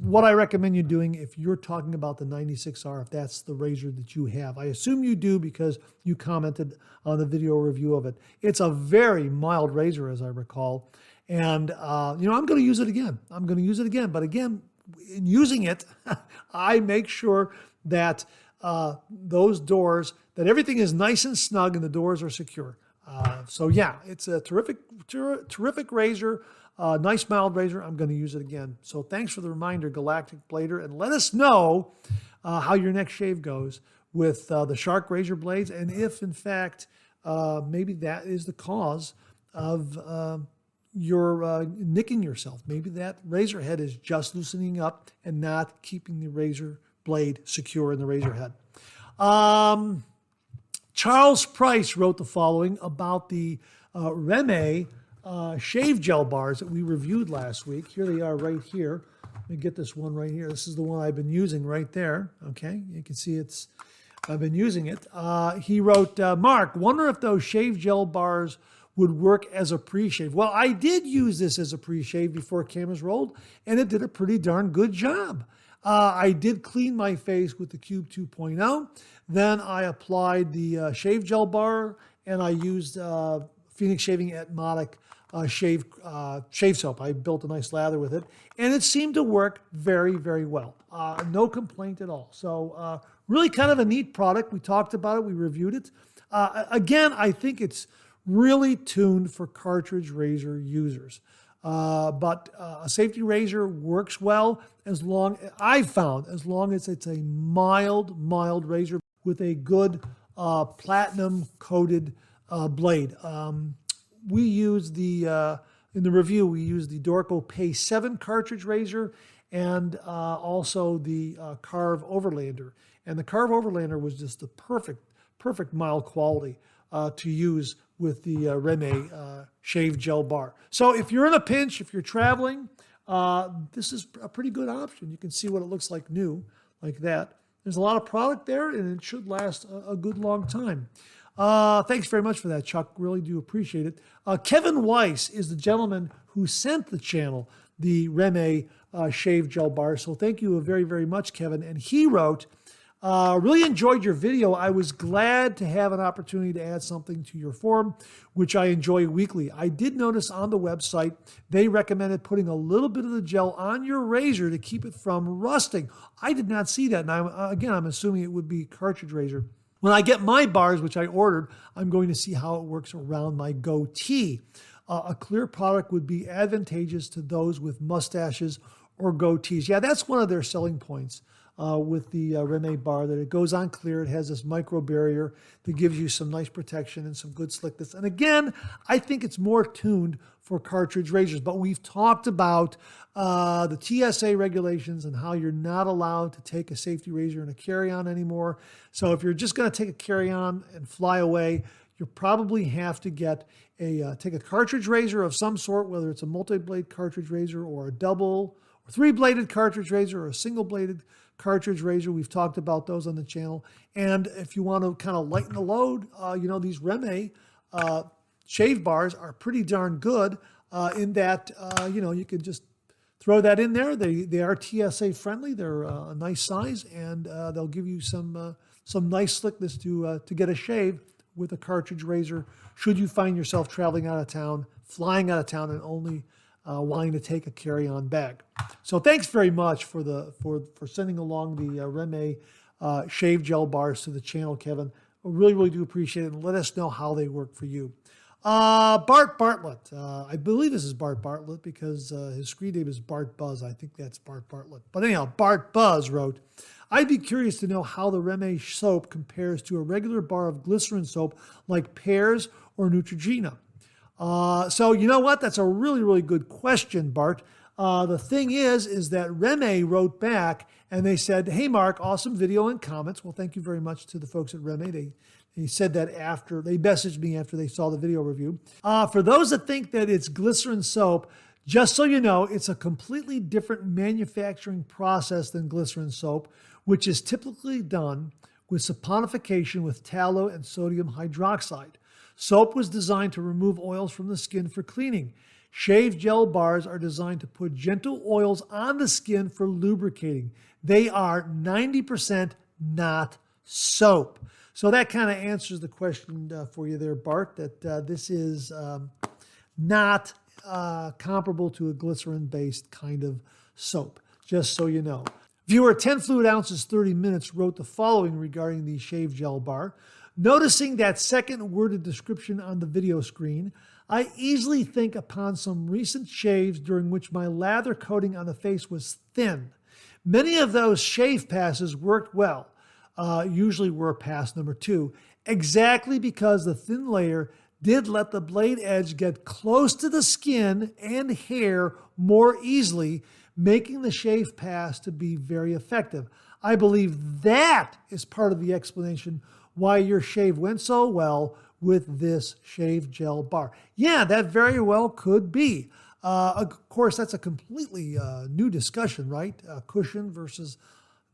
what I recommend you doing if you're talking about the 96R, if that's the razor that you have. I assume you do because you commented on the video review of it. It's a very mild razor, as I recall. And, I'm going to use it again. But again, in using it, I make sure that those doors, that everything is nice and snug and the doors are secure. So yeah, it's a terrific razor. Nice mild razor. I'm going to use it again. So thanks for the reminder, Galactic Blader, and let us know how your next shave goes with the Shark razor blades, and if in fact maybe that is the cause of your nicking yourself. Maybe that razor head is just loosening up and not keeping the razor blade secure in the razor head. Charles Price wrote the following about the Reme shave gel bars that we reviewed last week. Here they are right here. Let me get this one right here. This is the one I've been using right there. Okay, you can see I've been using it. He wrote, Mark, wonder if those shave gel bars would work as a pre-shave. Well, I did use this as a pre-shave before cameras rolled, and it did a pretty darn good job. I did clean my face with the Cube 2.0. Then I applied the shave gel bar, and I used Phoenix Shaving Atmotic shave soap. I built a nice lather with it, and it seemed to work very, very well. No complaint at all. So really kind of a neat product. We talked about it. We reviewed it. Again, I think it's really tuned for cartridge razor users. But a safety razor works well as long as it's a mild razor with a good platinum coated blade. We use in the review, we use the Dorco Pay 7 cartridge razor and also the Carve Overlander. And the Carve Overlander was just the perfect mild quality to use with the Reme shave gel bar. So if you're in a pinch, if you're traveling, this is a pretty good option. You can see what it looks like new, like that. There's a lot of product there, and it should last a good long time. Thanks very much for that, Chuck. Really do appreciate it. Kevin Weiss is the gentleman who sent the channel the Reme shave gel bar. So thank you very, very much, Kevin. And he wrote, really enjoyed your video. I was glad to have an opportunity to add something to your forum, which I enjoy weekly. I did notice on the website they recommended putting a little bit of the gel on your razor to keep it from rusting. I did not see that. And I'm assuming it would be cartridge razor. When I get my bars, which I ordered, I'm going to see how it works around my goatee. A clear product would be advantageous to those with mustaches or goatees. Yeah, that's one of their selling points. With the Reme bar, that it goes on clear. It has this micro barrier that gives you some nice protection and some good slickness. And again, I think it's more tuned for cartridge razors. But we've talked about the TSA regulations and how you're not allowed to take a safety razor in a carry-on anymore. So if you're just going to take a carry-on and fly away, you probably have to get take a cartridge razor of some sort, whether it's a multi-blade cartridge razor or a double or three-bladed cartridge razor or a single-bladed cartridge razor. We've talked about those on the channel. And if you want to kind of lighten the load, these Reme shave bars are pretty darn good in that, you can just throw that in there. They are TSA friendly. They're a nice size, and they'll give you some nice slickness to get a shave with a cartridge razor should you find yourself traveling out of town, flying out of town, and only wanting to take a carry-on bag. So thanks very much for sending along the Reme shave gel bars to the channel, Kevin. I really, really do appreciate it, and let us know how they work for you. Bart Bartlett. I believe this is Bart Bartlett because his screen name is Bart Buzz. I think that's Bart Bartlett. But anyhow, Bart Buzz wrote, I'd be curious to know how the Reme soap compares to a regular bar of glycerin soap like Pears or Neutrogena. So you know what? That's a really, really good question, Bart. The thing is that Reme wrote back and they said, hey, Mark, awesome video and comments. Well, thank you very much to the folks at Reme. They said that after, they messaged me after they saw the video review. For those that think that it's glycerin soap, just so you know, it's a completely different manufacturing process than glycerin soap, which is typically done with saponification with tallow and sodium hydroxide. Soap was designed to remove oils from the skin for cleaning. Shave gel bars are designed to put gentle oils on the skin for lubricating. They are 90% not soap. So that kind of answers the question for you there, Bart, that this is not comparable to a glycerin-based kind of soap, just so you know. Viewer 10 fluid ounces 30 minutes wrote the following regarding the shave gel bar. Noticing that second worded description on the video screen, I easily think upon some recent shaves during which my lather coating on the face was thin. Many of those shave passes worked well, usually were pass number 2, exactly because the thin layer did let the blade edge get close to the skin and hair more easily, making the shave pass to be very effective. I believe that is part of the explanation why your shave went so well with this shave gel bar. Yeah, that very well could be. Of course, that's a completely new discussion, right? A cushion versus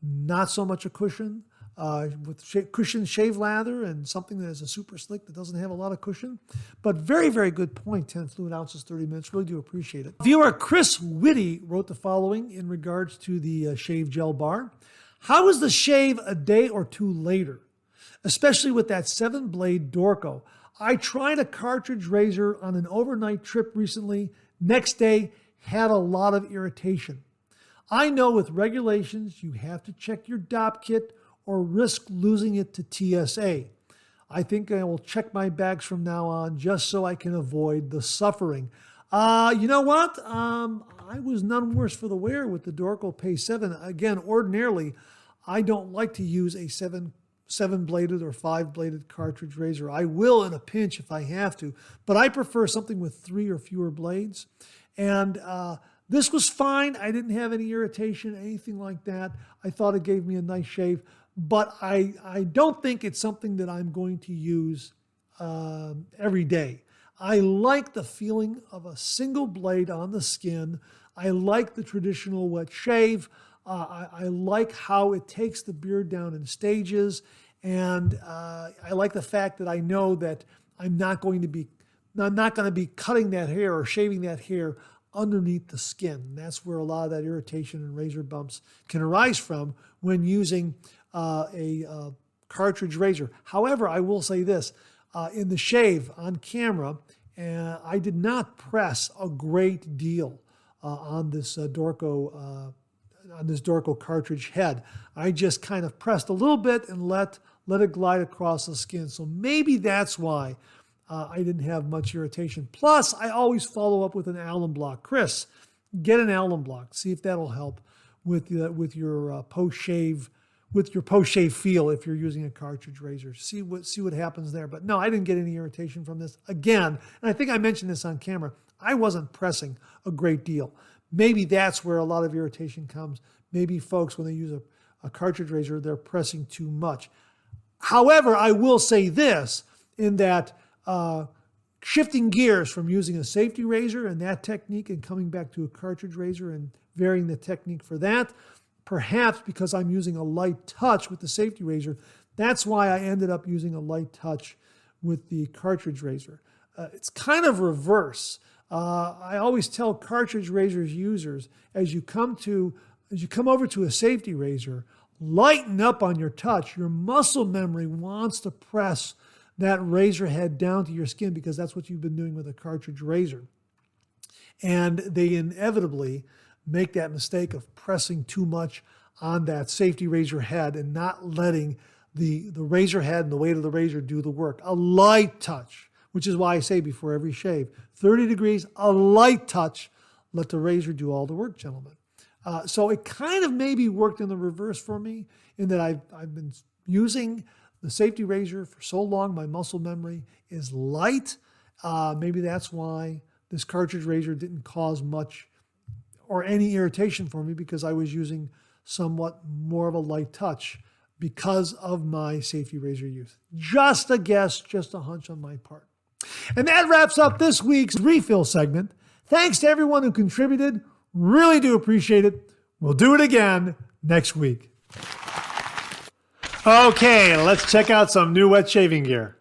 not so much a cushion. With cushion shave lather and something that is a super slick that doesn't have a lot of cushion. But very, very good point, 10 fluid ounces, 30 minutes. Really do appreciate it. Viewer Chris Whitty wrote the following in regards to the shave gel bar. How is the shave a day or two later? Especially with that 7-blade Dorco. I tried a cartridge razor on an overnight trip recently. Next day, had a lot of irritation. I know with regulations, you have to check your DOP kit or risk losing it to TSA. I think I will check my bags from now on just so I can avoid the suffering. You know what? I was none worse for the wear with the Dorco Pace 7. Again, ordinarily, I don't like to use a 7-bladed or 5-bladed cartridge razor. I will in a pinch if I have to, but I prefer something with 3 or fewer blades. And this was fine. I didn't have any irritation, anything like that. I thought it gave me a nice shave, but I don't think it's something that I'm going to use every day. I like the feeling of a single blade on the skin. I like the traditional wet shave. I like how it takes the beard down in stages, and I like the fact that I know that I'm not going to be cutting that hair or shaving that hair underneath the skin. And that's where a lot of that irritation and razor bumps can arise from when using a cartridge razor. However, I will say this, in the shave on camera, I did not press a great deal on this Dorco cartridge head. I just kind of pressed a little bit and let it glide across the skin. So maybe that's why I didn't have much irritation. Plus, I always follow up with an alum block. Chris, get an alum block. See if that'll help with your post-shave feel if you're using a cartridge razor. See what happens there. But no, I didn't get any irritation from this. Again, and I think I mentioned this on camera, I wasn't pressing a great deal. Maybe that's where a lot of irritation comes. Maybe folks, when they use a cartridge razor, they're pressing too much. However, I will say this, in that shifting gears from using a safety razor and that technique and coming back to a cartridge razor and varying the technique for that, perhaps because I'm using a light touch with the safety razor, that's why I ended up using a light touch with the cartridge razor. It's kind of reverse. I always tell cartridge razors users, as you come over to a safety razor, lighten up on your touch. Your muscle memory wants to press that razor head down to your skin because that's what you've been doing with a cartridge razor. And they inevitably make that mistake of pressing too much on that safety razor head and not letting the razor head and the weight of the razor do the work. A light touch, which is why I say before every shave, 30 degrees, a light touch, let the razor do all the work, gentlemen. So it kind of maybe worked in the reverse for me in that I've been using the safety razor for so long, my muscle memory is light. Maybe that's why this cartridge razor didn't cause much or any irritation for me, because I was using somewhat more of a light touch because of my safety razor use. Just a guess, just a hunch on my part. And that wraps up this week's refill segment. Thanks to everyone who contributed. Really do appreciate it. We'll do it again next week. Okay, let's check out some new wet shaving gear.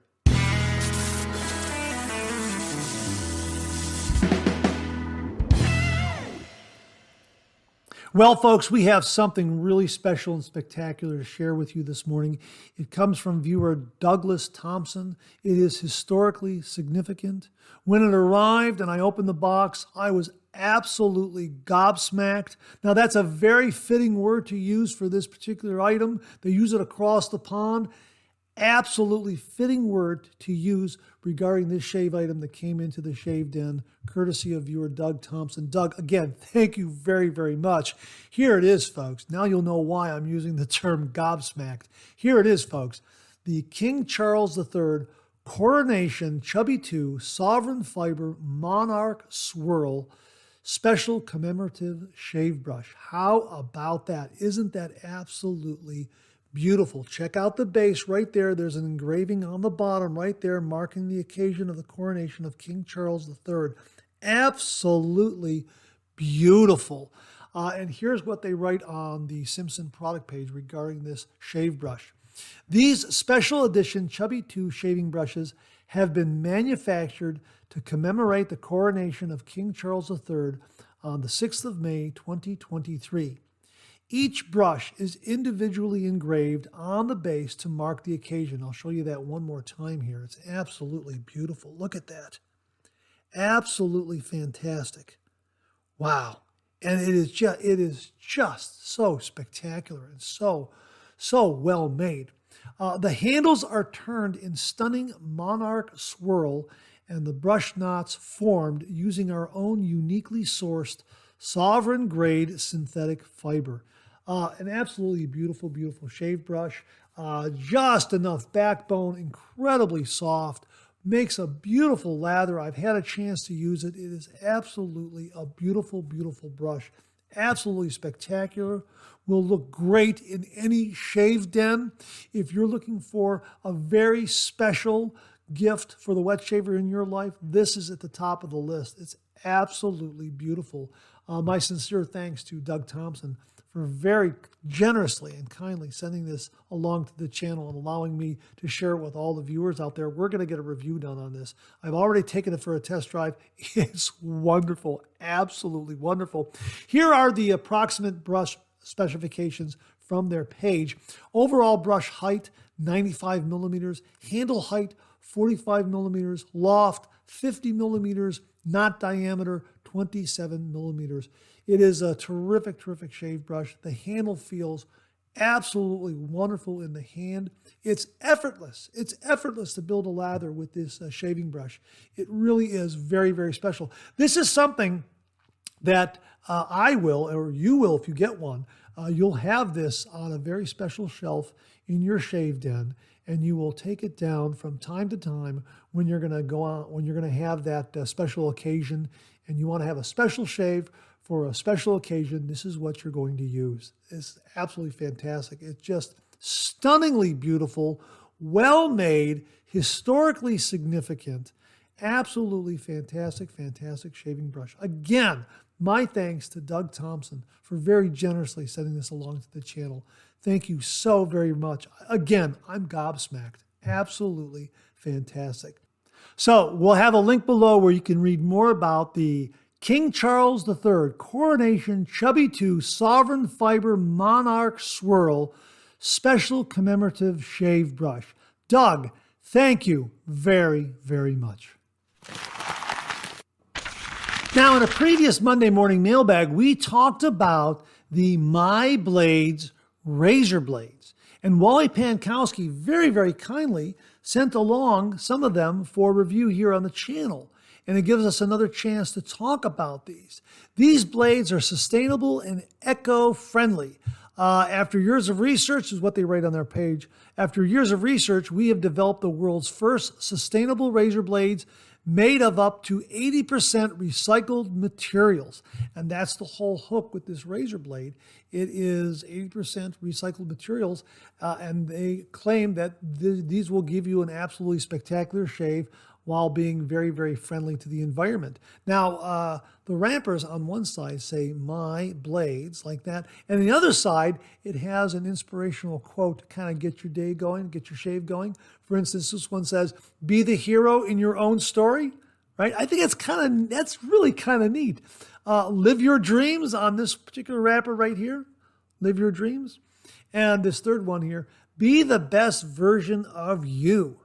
Well, folks, we have something really special and spectacular to share with you this morning. It comes from viewer Douglas Thompson. It is historically significant. When it arrived and I opened the box, I was absolutely gobsmacked. Now, that's a very fitting word to use for this particular item. They use it across the pond. Absolutely fitting word to use regarding this shave item that came into the Shave Den, courtesy of viewer Doug Thompson. Doug, again, thank you very, very much. Here it is, folks. Now you'll know why I'm using the term gobsmacked. Here it is, folks. The King Charles III Coronation Chubby 2 Sovereign Fiber Monarch Swirl Special Commemorative Shave Brush. How about that? Isn't that absolutely beautiful? Check out the base right there. There's an engraving on the bottom right there marking the occasion of the coronation of King Charles III. Absolutely beautiful. And here's what they write on the Simpson product page regarding this shave brush. These special edition Chubby 2 shaving brushes have been manufactured to commemorate the coronation of King Charles III on the 6th of May, 2023. Each brush is individually engraved on the base to mark the occasion. I'll show you that one more time here. It's absolutely beautiful. Look at that. Absolutely fantastic. Wow. And it is just so spectacular and so well made. The handles are turned in stunning Monarch swirl, and the brush knots formed using our own uniquely sourced sovereign grade synthetic fiber. An absolutely beautiful, beautiful shave brush. Just enough backbone, incredibly soft, makes a beautiful lather. I've had a chance to use it. It is absolutely a beautiful, beautiful brush. Absolutely spectacular. Will look great in any shave den. If you're looking for a very special gift for the wet shaver in your life, this is at the top of the list. It's absolutely beautiful. My sincere thanks to Doug Thompson for very generously and kindly sending this along to the channel and allowing me to share it with all the viewers out there. We're going to get a review done on this. I've already taken it for a test drive. It's wonderful, absolutely wonderful. Here are the approximate brush specifications from their page. Overall brush height, 95 millimeters. Handle height, 45 millimeters. Loft, 50 millimeters. Knot diameter, 27 millimeters. It is a terrific, terrific shave brush. The handle feels absolutely wonderful in the hand. It's effortless. It's effortless to build a lather with this shaving brush. It really is very, very special. This is something that I will, or you will if you get one. You'll have this on a very special shelf in your shave den, and you will take it down from time to time when you're going to go out, when you're going to have that special occasion, and you want to have a special shave for a special occasion. This is what you're going to use. It's absolutely fantastic. It's just stunningly beautiful, well made, historically significant, absolutely fantastic, fantastic shaving brush. Again, my thanks to Doug Thompson for very generously sending this along to the channel. Thank you so very much. Again, I'm gobsmacked. Absolutely fantastic. So we'll have a link below where you can read more about the King Charles III Coronation Chubby 2 Sovereign Fiber Monarch Swirl Special Commemorative Shave Brush. Doug, thank you very, very much. Now, in a previous Monday morning mailbag, we talked about the My Blades razor blades. And Wally Pankowski very, very kindly sent along some of them for review here on the channel. and it gives us another chance to talk about these. These blades are sustainable and eco-friendly. After years of research, is what they write on their page. After years of research, we have developed the world's first sustainable razor blades made of up to 80% recycled materials. And that's the whole hook with this razor blade. It is 80% recycled materials, and they claim that these will give you an absolutely spectacular shave while being very, very friendly to the environment. Now, the wrappers on one side say "My Blades," like that. And the other side, it has an inspirational quote to kind of get your day going, get your shave going. For instance, this one says, "Be the hero in your own story," right? I think that's really kind of neat. Live your dreams on this particular wrapper right here. Live your dreams. And this third one here, be the best version of you.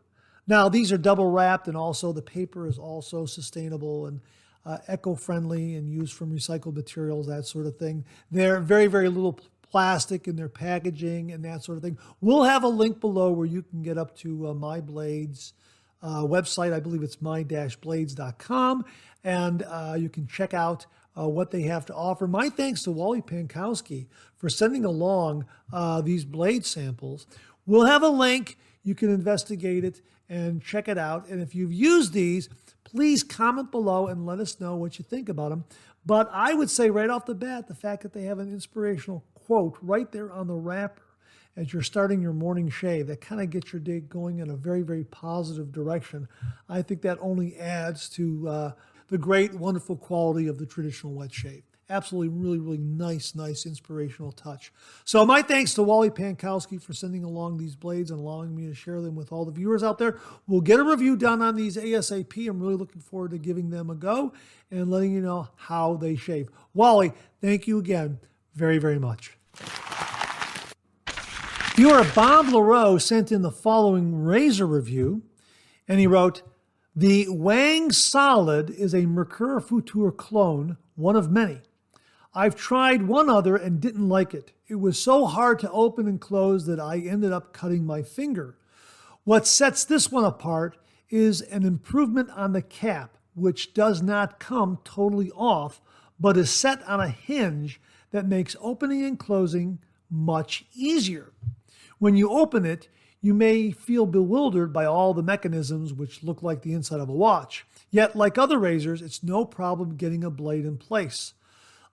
Now, these are double wrapped, and also the paper is also sustainable and eco-friendly and used from recycled materials, that sort of thing. They're very, very little plastic in their packaging and that sort of thing. We'll have a link below where you can get up to My Blades website. I believe it's my-blades.com, and you can check out what they have to offer. My thanks to Wally Pankowski for sending along these blade samples. We'll have a link. You can investigate it and check it out. And if you've used these, please comment below and let us know what you think about them. But I would say right off the bat, the fact that they have an inspirational quote right there on the wrapper as you're starting your morning shave, that kind of gets your day going in a very, very positive direction. I think that only adds to the great, wonderful quality of the traditional wet shave. Absolutely, really, really nice inspirational touch. So my thanks to Wally Pankowski for sending along these blades and allowing me to share them with all the viewers out there. We'll get a review done on these ASAP. I'm really looking forward to giving them a go and letting you know how they shave. Wally, thank you again very, very much. Viewer Bob LaRoe sent in the following razor review, and he wrote, "The Wangssolid is a Mercure Futur clone, one of many. I've tried one other and didn't like it. It was so hard to open and close that I ended up cutting my finger. What sets this one apart is an improvement on the cap, which does not come totally off, but is set on a hinge that makes opening and closing much easier. When you open it, you may feel bewildered by all the mechanisms which look like the inside of a watch. Yet, like other razors, it's no problem getting a blade in place.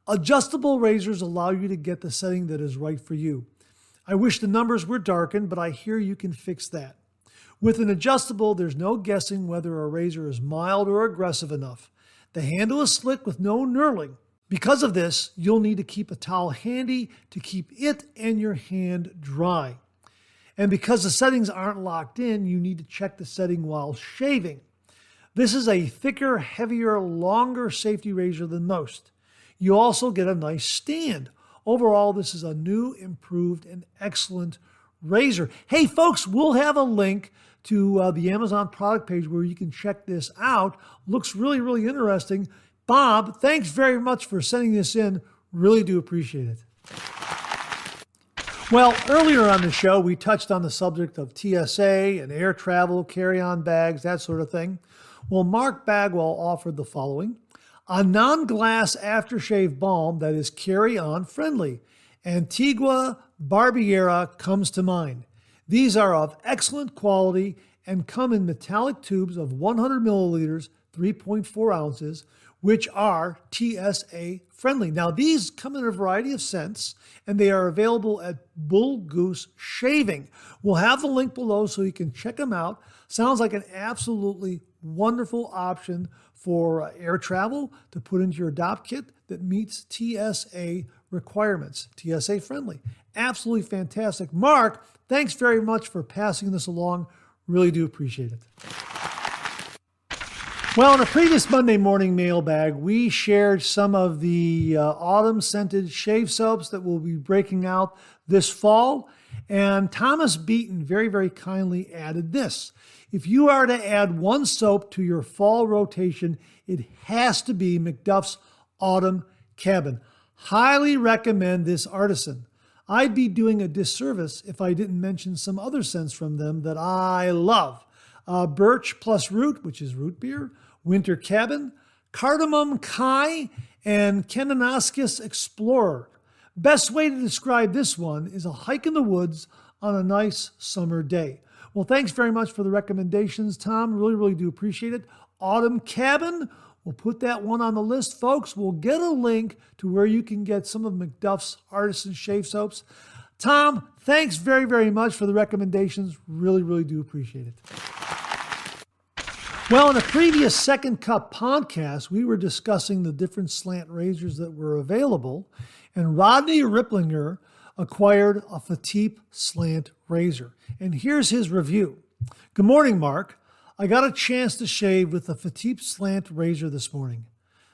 Adjustable razors allow you to get the setting that is right for you. I wish the numbers were darkened, but I hear you can fix that. With an adjustable, there's no guessing whether a razor is mild or aggressive enough. The handle is slick with no knurling. Because of this, you'll need to keep a towel handy to keep it and your hand dry. And because the settings aren't locked in, you need to check the setting while shaving. This is a thicker, heavier, longer safety razor than most. You also get a nice stand. Overall, this is a new, improved, and excellent razor. Hey, folks, we'll have a link to the Amazon product page where you can check this out. Looks really, really interesting. Bob, thanks very much for sending this in. Really do appreciate it. Well, earlier on the show, we touched on the subject of TSA and air travel, carry-on bags, that sort of thing. Well, Mark Bagwell offered the following: a non-glass aftershave balm that is carry-on friendly. Antigua, Barbearia comes to mind. These are of excellent quality and come in metallic tubes of 100 milliliters, 3.4 ounces, which are TSA friendly. Now, these come in a variety of scents, and they are available at Bull Goose Shaving. We'll have the link below so you can check them out. Sounds like an absolutely wonderful option for air travel to put into your adopt kit that meets TSA requirements. TSA friendly. Absolutely fantastic. Mark, thanks very much for passing this along. Really do appreciate it. Well, in a previous Monday morning mailbag, we shared some of the autumn scented shave soaps that will be breaking out this fall. And Thomas Beaton very, very kindly added this: if you are to add one soap to your fall rotation, it has to be MacDuff's Autumn Cabin. Highly recommend this artisan. I'd be doing a disservice if I didn't mention some other scents from them that I love. Birch plus root, which is root beer, Winter Cabin, Cardamom Kai, and Kananaskis Explorer. Best way to describe this one is a hike in the woods on a nice summer day. Well, thanks very much for the recommendations, Tom. Really do appreciate it. Autumn Cabin, we'll put that one on the list, folks. We'll get a link to where you can get some of MacDuff's Artisan Shave Soaps. Tom, thanks very much for the recommendations. Really do appreciate it. Well, in a previous Second Cup podcast, we were discussing the different slant razors that were available, and Rodney Ripplinger acquired a Fatip Slant razor. And here's his review. Good morning, Mark. I got a chance to shave with the Fatip Slant razor this morning.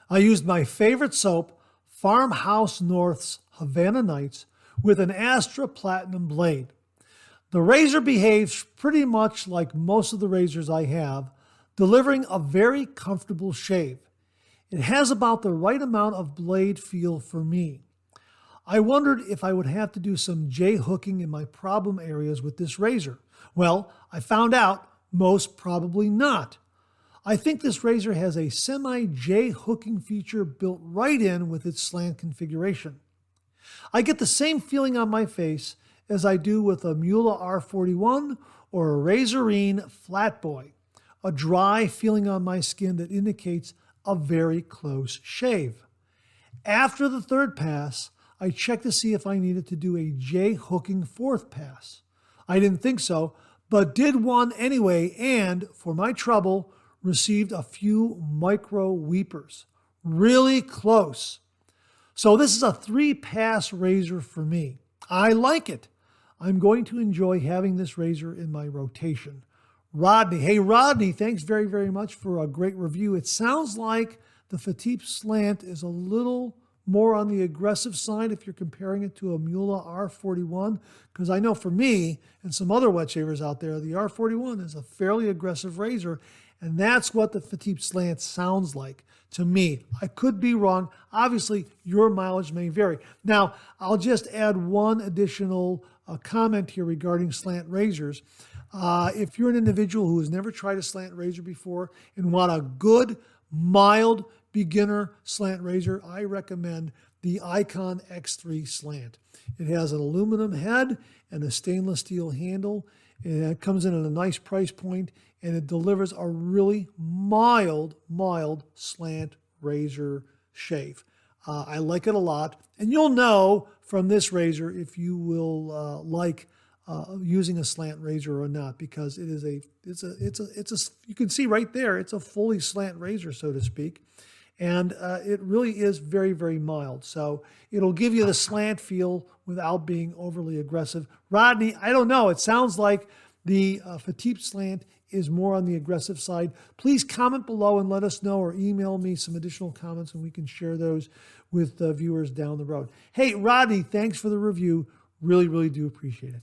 I used my favorite soap, Farmhouse North's Havana Nights, with an Astra Platinum blade. The razor behaves pretty much like most of the razors I have, delivering a very comfortable shave. It has about the right amount of blade feel for me. I wondered if I would have to do some J-hooking in my problem areas with this razor. Well, I found out most probably not. I think this razor has a semi-J-hooking feature built right in with its slant configuration. I get the same feeling on my face as I do with a Mula R41 or a Razorine Flatboy, a dry feeling on my skin that indicates a very close shave. After the third pass, I checked to see if I needed to do a J-hooking fourth pass. I didn't think so, but did one anyway, and for my trouble, received a few micro weepers. Really close. So this is a 3-pass razor for me. I like it. I'm going to enjoy having this razor in my rotation. Rodney. Hey, Rodney, thanks very much for a great review. It sounds like the Fatip Slant is a little more on the aggressive side if you're comparing it to a Mula R41, because I know for me and some other wet shavers out there, the R41 is a fairly aggressive razor, and that's what the Fatip Slant sounds like to me. I could be wrong. Obviously, your mileage may vary. Now, I'll just add one additional comment here regarding slant razors. If you're an individual who has never tried a slant razor before and want a good, mild, beginner slant razor, I recommend the Icon X3 Slant. It has an aluminum head and a stainless steel handle. It comes in at a nice price point, and it delivers a really mild slant razor shave. I like it a lot, and you'll know from this razor if you will like using a slant razor or not, because it is you can see right there, it's a fully slant razor, so to speak. And it really is very mild. So it'll give you the slant feel without being overly aggressive. Rodney, I don't know. It sounds like the Fatip Slant is more on the aggressive side. Please comment below and let us know, or email me some additional comments and we can share those with viewers down the road. Hey, Rodney, thanks for the review. Really do appreciate it.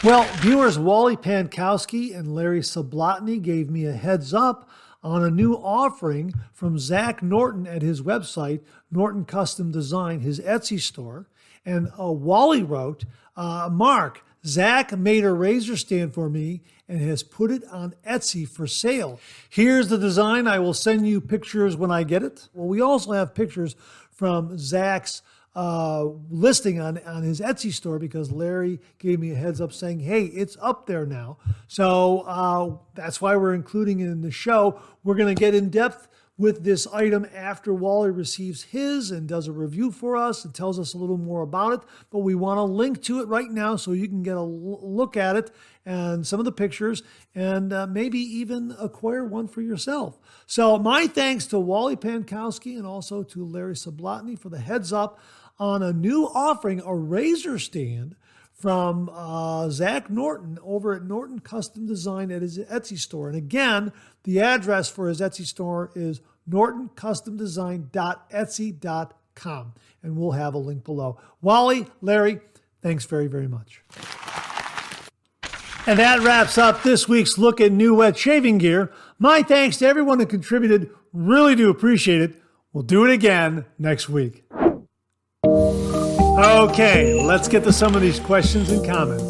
Well, viewers Wally Pankowski and Larry Sablotny gave me a heads up on a new offering from Zach Norton at his website, Norton Custom Design, his Etsy store. And Wally wrote, Mark, Zach made a razor stand for me and has put it on Etsy for sale. Here's the design. I will send you pictures when I get it. Well, we also have pictures from Zach's listing on his Etsy store, because Larry gave me a heads up saying, hey, it's up there now. So that's why we're including it in the show. We're going to get in depth with this item after Wally receives his and does a review for us and tells us a little more about it. But we want to link to it right now so you can get a look at it and some of the pictures, and maybe even acquire one for yourself. So my thanks to Wally Pankowski and also to Larry Sablotny for the heads up on a new offering, a razor stand from Zach Norton over at Norton Custom Design at his Etsy store. And again, the address for his Etsy store is nortoncustomdesign.etsy.com. And we'll have a link below. Wally, Larry, thanks very much. And that wraps up this week's look at new wet shaving gear. My thanks to everyone who contributed. Really do appreciate it. We'll do it again next week. Okay, let's get to some of these questions and comments.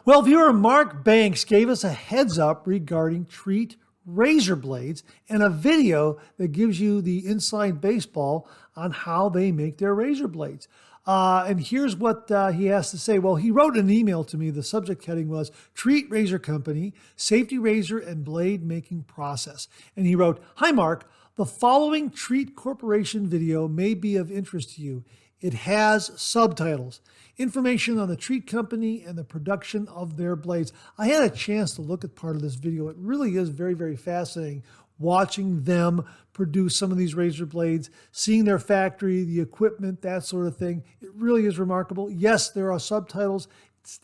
Well, viewer Mark Banks gave us a heads up regarding Treet razor blades and a video that gives you the inside baseball on how they make their razor blades. And here's what he has to say. Well, he wrote an email to me. The subject heading was Treet Razor Company, Safety Razor and Blade Making Process. And he wrote, "Hi, Mark. The following Treet Corporation video may be of interest to you. It has subtitles, information on the Treet Company and the production of their blades." I had a chance to look at part of this video. It really is very, very fascinating watching them produce some of these razor blades, seeing their factory, the equipment, that sort of thing. It really is remarkable. Yes, there are subtitles.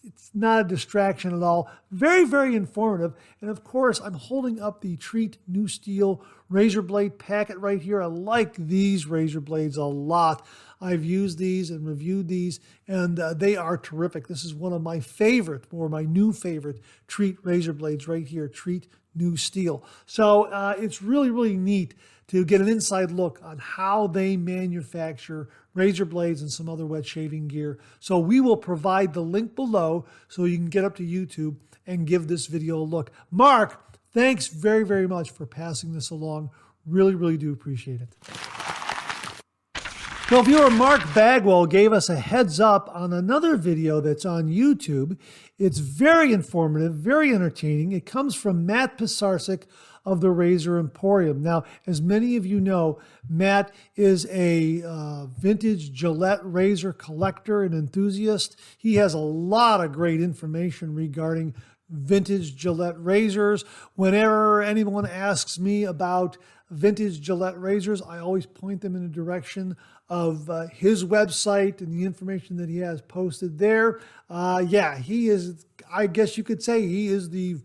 It's not a distraction at all. Very, very informative. And of course, I'm holding up the Treet New Steel razor blade packet right here. I like these razor blades a lot. I've used these and reviewed these, and they are terrific. This is one of my favorite, or my new favorite, Treet razor blades right here, Treet New Steel. So it's really, really neat to get an inside look on how they manufacture razor blades and some other wet shaving gear. So we will provide the link below so you can get up to YouTube and give this video a look. Mark, thanks very, very much for passing this along. Really, really do appreciate it. Well, viewer Mark Bagwell gave us a heads up on another video that's on YouTube. It's very informative, very entertaining. It comes from Matt Pisarcik of the Razor Emporium. Now, as many of you know, Matt is a vintage Gillette razor collector and enthusiast. He has a lot of great information regarding vintage Gillette razors. Whenever anyone asks me about vintage Gillette razors, I always point them in the direction of his website and the information that he has posted there. Yeah, he is, I guess you could say he is the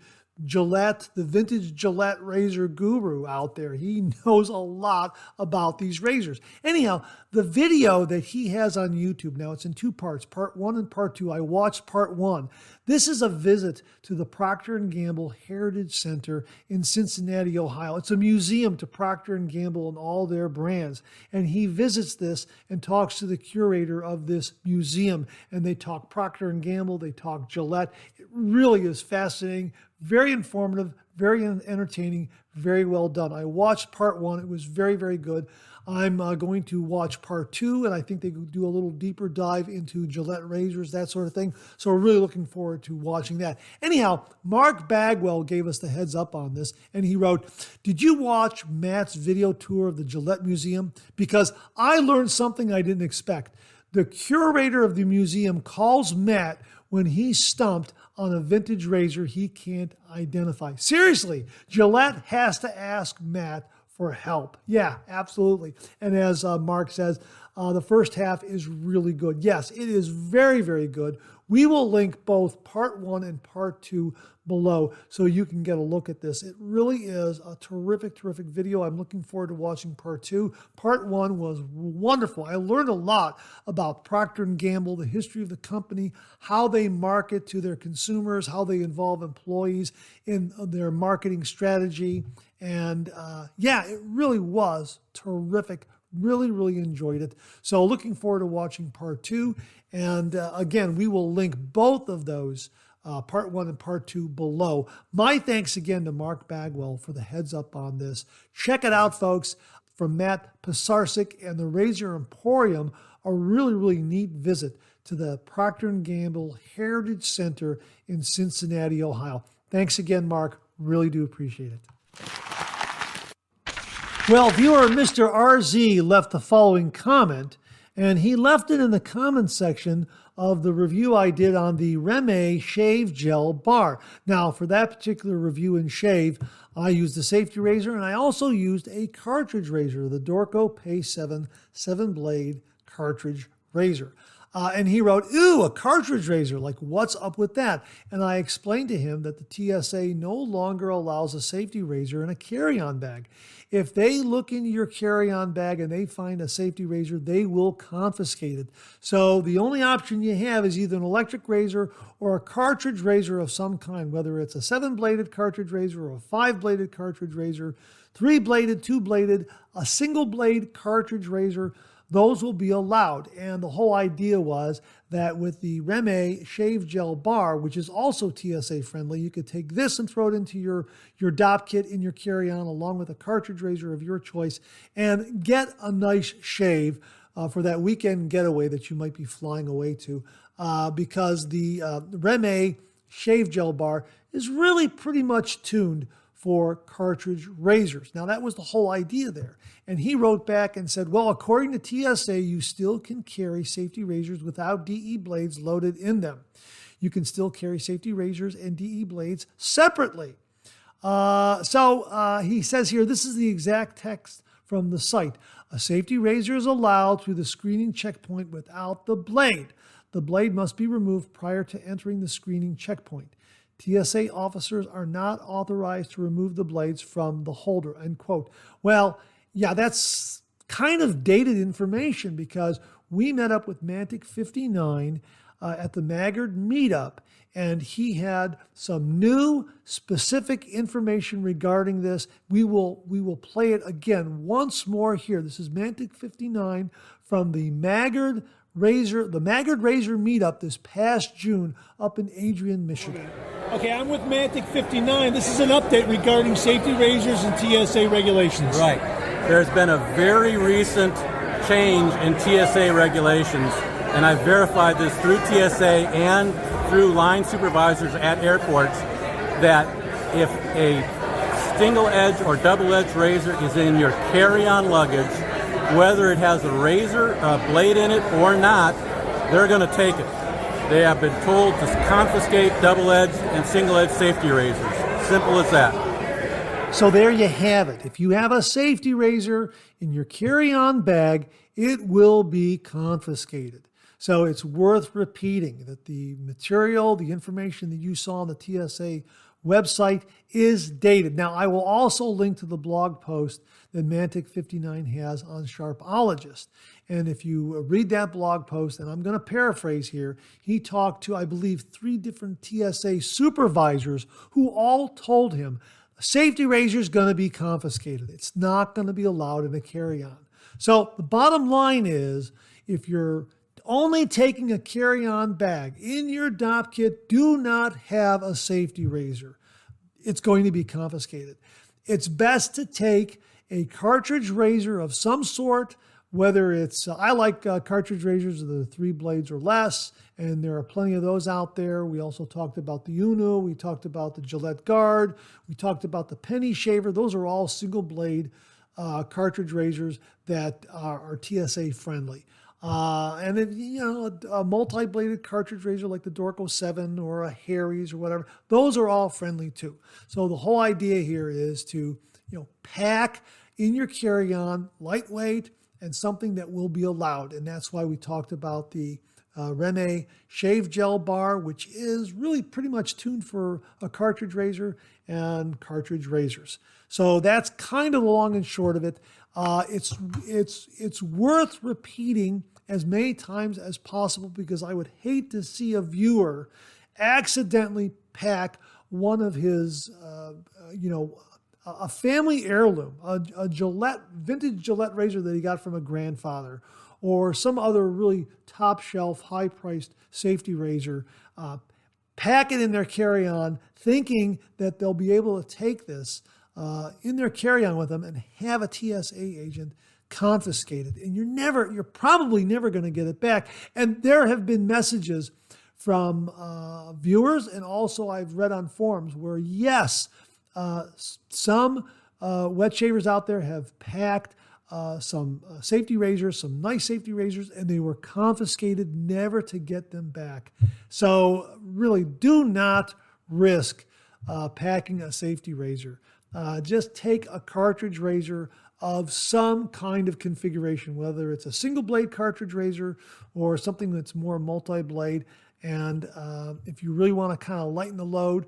Gillette, the vintage Gillette razor guru out there. He knows a lot about these razors. Anyhow, the video that he has on YouTube, now it's in two parts, part 1 and part 2. I watched part 1. This is a visit to the Procter & Gamble Heritage Center in Cincinnati, Ohio. It's a museum to Procter & Gamble and all their brands. And he visits this and talks to the curator of this museum. And they talk Procter & Gamble, they talk Gillette. It really is fascinating, very informative, very entertaining, very well done. I watched part 1. It was very, very good. I'm going to watch part 2, and I think they do a little deeper dive into Gillette razors, that sort of thing. So we're really looking forward to watching that. Anyhow, Mark Bagwell gave us the heads up on this, and he wrote, "Did you watch Matt's video tour of the Gillette Museum? Because I learned something I didn't expect. The curator of the museum calls Matt when he's stumped on a vintage razor he can't identify." Seriously, Gillette has to ask Matt for help. Yeah, absolutely. And as Mark says, the first half is really good. Yes, it is very, very good. We will link both part 1 and part 2 below so you can get a look at this. It really is a terrific, terrific video. I'm looking forward to watching part 2. Part 1 was wonderful. I learned a lot about Procter & Gamble, the history of the company, how they market to their consumers, how they involve employees in their marketing strategy. And yeah, it really was terrific. Really, really enjoyed it. So looking forward to watching part 2. And again, we will link both of those, part 1 and part 2, below. My thanks again to Mark Bagwell for the heads up on this. Check it out, folks, from Matt Pisarcik and the Razor Emporium. A really, really neat visit to the Procter & Gamble Heritage Center in Cincinnati, Ohio. Thanks again, Mark. Really do appreciate it. Well, viewer Mr. RZ left the following comment, and he left it in the comment section of the review I did on the Reme Shave Gel Bar. Now, for that particular review and shave, I used a safety razor, and I also used a cartridge razor, the Dorco Pay 7 7-blade cartridge razor. And he wrote, "Ooh, a cartridge razor, like what's up with that?" And I explained to him that the TSA no longer allows a safety razor in a carry-on bag. If they look into your carry-on bag and they find a safety razor, they will confiscate it. So the only option you have is either an electric razor or a cartridge razor of some kind, whether it's a 7-bladed cartridge razor or a 5-bladed cartridge razor, 3-bladed, 2-bladed, a single blade cartridge razor. those will be allowed. And the whole idea was that with the Reme Shave Gel Bar, which is also TSA friendly, you could take this and throw it into your DOP kit in your carry-on along with a cartridge razor of your choice and get a nice shave for that weekend getaway that you might be flying away to, because the Reme Shave Gel Bar is really pretty much tuned for cartridge razors. Now, that was the whole idea there. And he wrote back and said, well, according to TSA, you still can carry safety razors without DE blades loaded in them. You can still carry safety razors and DE blades separately. So he says here, this is the exact text from the site. A safety razor is allowed through the screening checkpoint without the blade. The blade must be removed prior to entering the screening checkpoint. TSA officers are not authorized to remove the blades from the holder, end quote. Well, yeah, that's kind of dated information because we met up with Mantic 59 at the Maggard meetup, and he had some new specific information regarding this. We will play it again once more here. This is Mantic 59 from the Maggard Razor meetup this past June up in Adrian, Michigan. Okay, I'm with Mantic 59. This is an update regarding safety razors and TSA regulations. Right. There's been a very recent change in TSA regulations, and I've verified this through TSA and through line supervisors at airports, that if a single-edge or double-edged razor is in your carry-on luggage, whether it has a razor blade in it or not, they're going to take it. They have been told to confiscate double-edged and single-edged safety razors. Simple as that. So there you have it. If you have a safety razor in your carry-on bag, it will be confiscated. So it's worth repeating that the material, the information that you saw on the TSA website is dated. Now, I will also link to the blog post that Mantic 59 has on Sharpologist. And if you read that blog post, and I'm going to paraphrase here, he talked to, I believe, 3 different TSA supervisors who all told him a safety razor is going to be confiscated. It's not going to be allowed in a carry-on. So the bottom line is, if you're only taking a carry-on bag in your DOP kit, do not have a safety razor. It's going to be confiscated. It's best to take a cartridge razor of some sort, whether it's, I like cartridge razors with the 3 blades or less, and there are plenty of those out there. We also talked about the Uno, we talked about the Gillette Guard, we talked about the Penny Shaver. Those are all single blade cartridge razors that are TSA friendly. And if, a multi-bladed cartridge razor like the Dorco 7 or a Harry's or whatever, those are all friendly too. So the whole idea here is to, pack in your carry-on, lightweight, and something that will be allowed. And that's why we talked about the Reme Shave Gel Bar, which is really pretty much tuned for a cartridge razor and cartridge razors. So that's kind of the long and short of it. It's worth repeating as many times as possible because I would hate to see a viewer accidentally pack one of his, a family heirloom, a vintage Gillette razor that he got from a grandfather, or some other really top shelf, high priced safety razor, pack it in their carry-on thinking that they'll be able to take this in their carry-on with them and have a TSA agent confiscate it. And you're probably never going to get it back. And there have been messages from viewers, and also I've read on forums where, yes, some wet shavers out there have packed some safety razors, some nice safety razors, and they were confiscated, never to get them back. So really do not risk packing a safety razor. Just take a cartridge razor of some kind of configuration, whether it's a single blade cartridge razor or something that's more multi-blade. And if you really want to kind of lighten the load,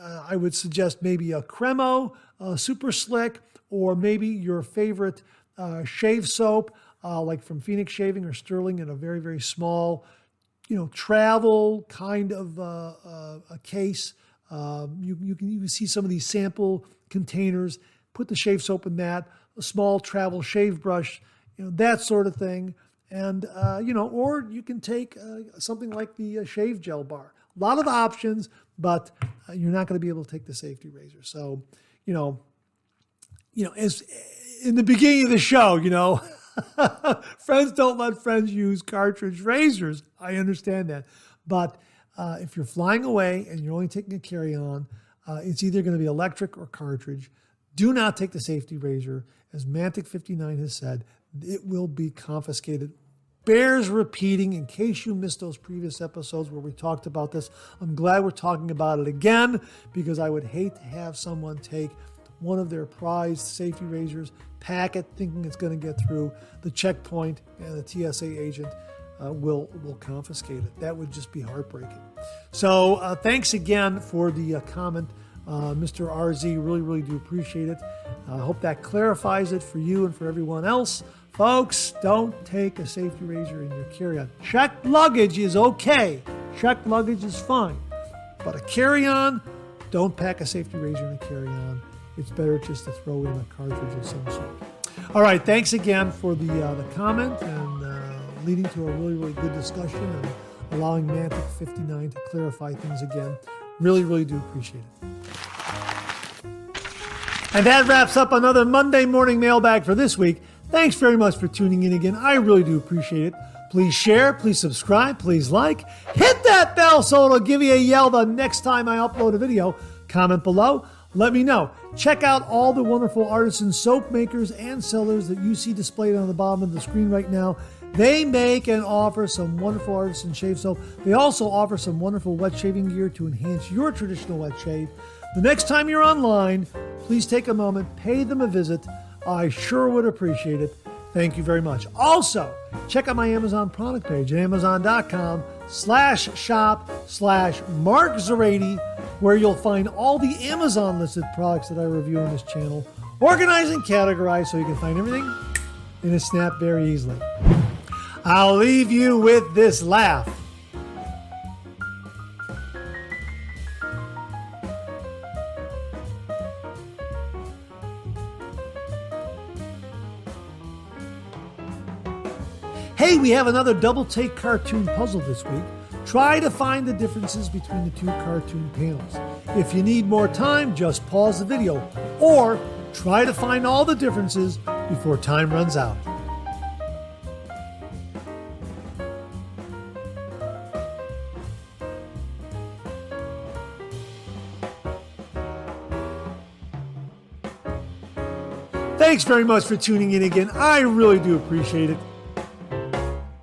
I would suggest maybe a Cremo, Super Slick, or maybe your favorite shave soap, like from Phoenix Shaving or Sterling, in a very, very small, travel kind of a case. You can see some of these sample containers. Put the shave soap in that. A small travel shave brush, that sort of thing. And, or you can take something like the shave gel bar. A lot of options, but you're not going to be able to take the safety razor. So, as in the beginning of the show, friends don't let friends use cartridge razors. I understand that. But if you're flying away and you're only taking a carry-on, it's either going to be electric or cartridge. Do not take the safety razor. As Mantic 59 has said, it will be confiscated. Bears repeating in case you missed those previous episodes where we talked about this. I'm glad we're talking about it again because I would hate to have someone take one of their prized safety razors, pack it thinking it's going to get through the checkpoint, and the TSA agent will confiscate it. That would just be heartbreaking. So thanks again for the comment, Mr. RZ. Really do appreciate it. I hope that clarifies it for you and for everyone else. Folks, don't take a safety razor in your carry-on. Checked luggage is okay. Checked luggage is fine. But a carry-on, don't pack a safety razor in a carry-on. It's better just to throw in a cartridge of some sort. All right, thanks again for the comment and leading to a really good discussion and allowing Mantic 59 to clarify things again. Really do appreciate it. And that wraps up another Monday morning mailbag for this week. Thanks very much for tuning in again. I really do appreciate it. Please share, please subscribe, please like. Hit that bell so it'll give you a yell the next time I upload a video. Comment below. Let me know. Check out all the wonderful artisan soap makers and sellers that you see displayed on the bottom of the screen right now. They make and offer some wonderful artisan shave soap. They also offer some wonderful wet shaving gear to enhance your traditional wet shave. The next time you're online, please take a moment, pay them a visit. I sure would appreciate it. Thank you very much. Also, check out my Amazon product page at amazon.com/shop/MarkZerati, where you'll find all the Amazon listed products that I review on this channel, organized and categorized so you can find everything in a snap very easily. I'll leave you with this laugh. Hey, we have another double take cartoon puzzle this week. Try to find the differences between the two cartoon panels. If you need more time, just pause the video or try to find all the differences before time runs out. Thanks very much for tuning in again. I really do appreciate it.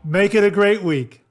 Make it a great week.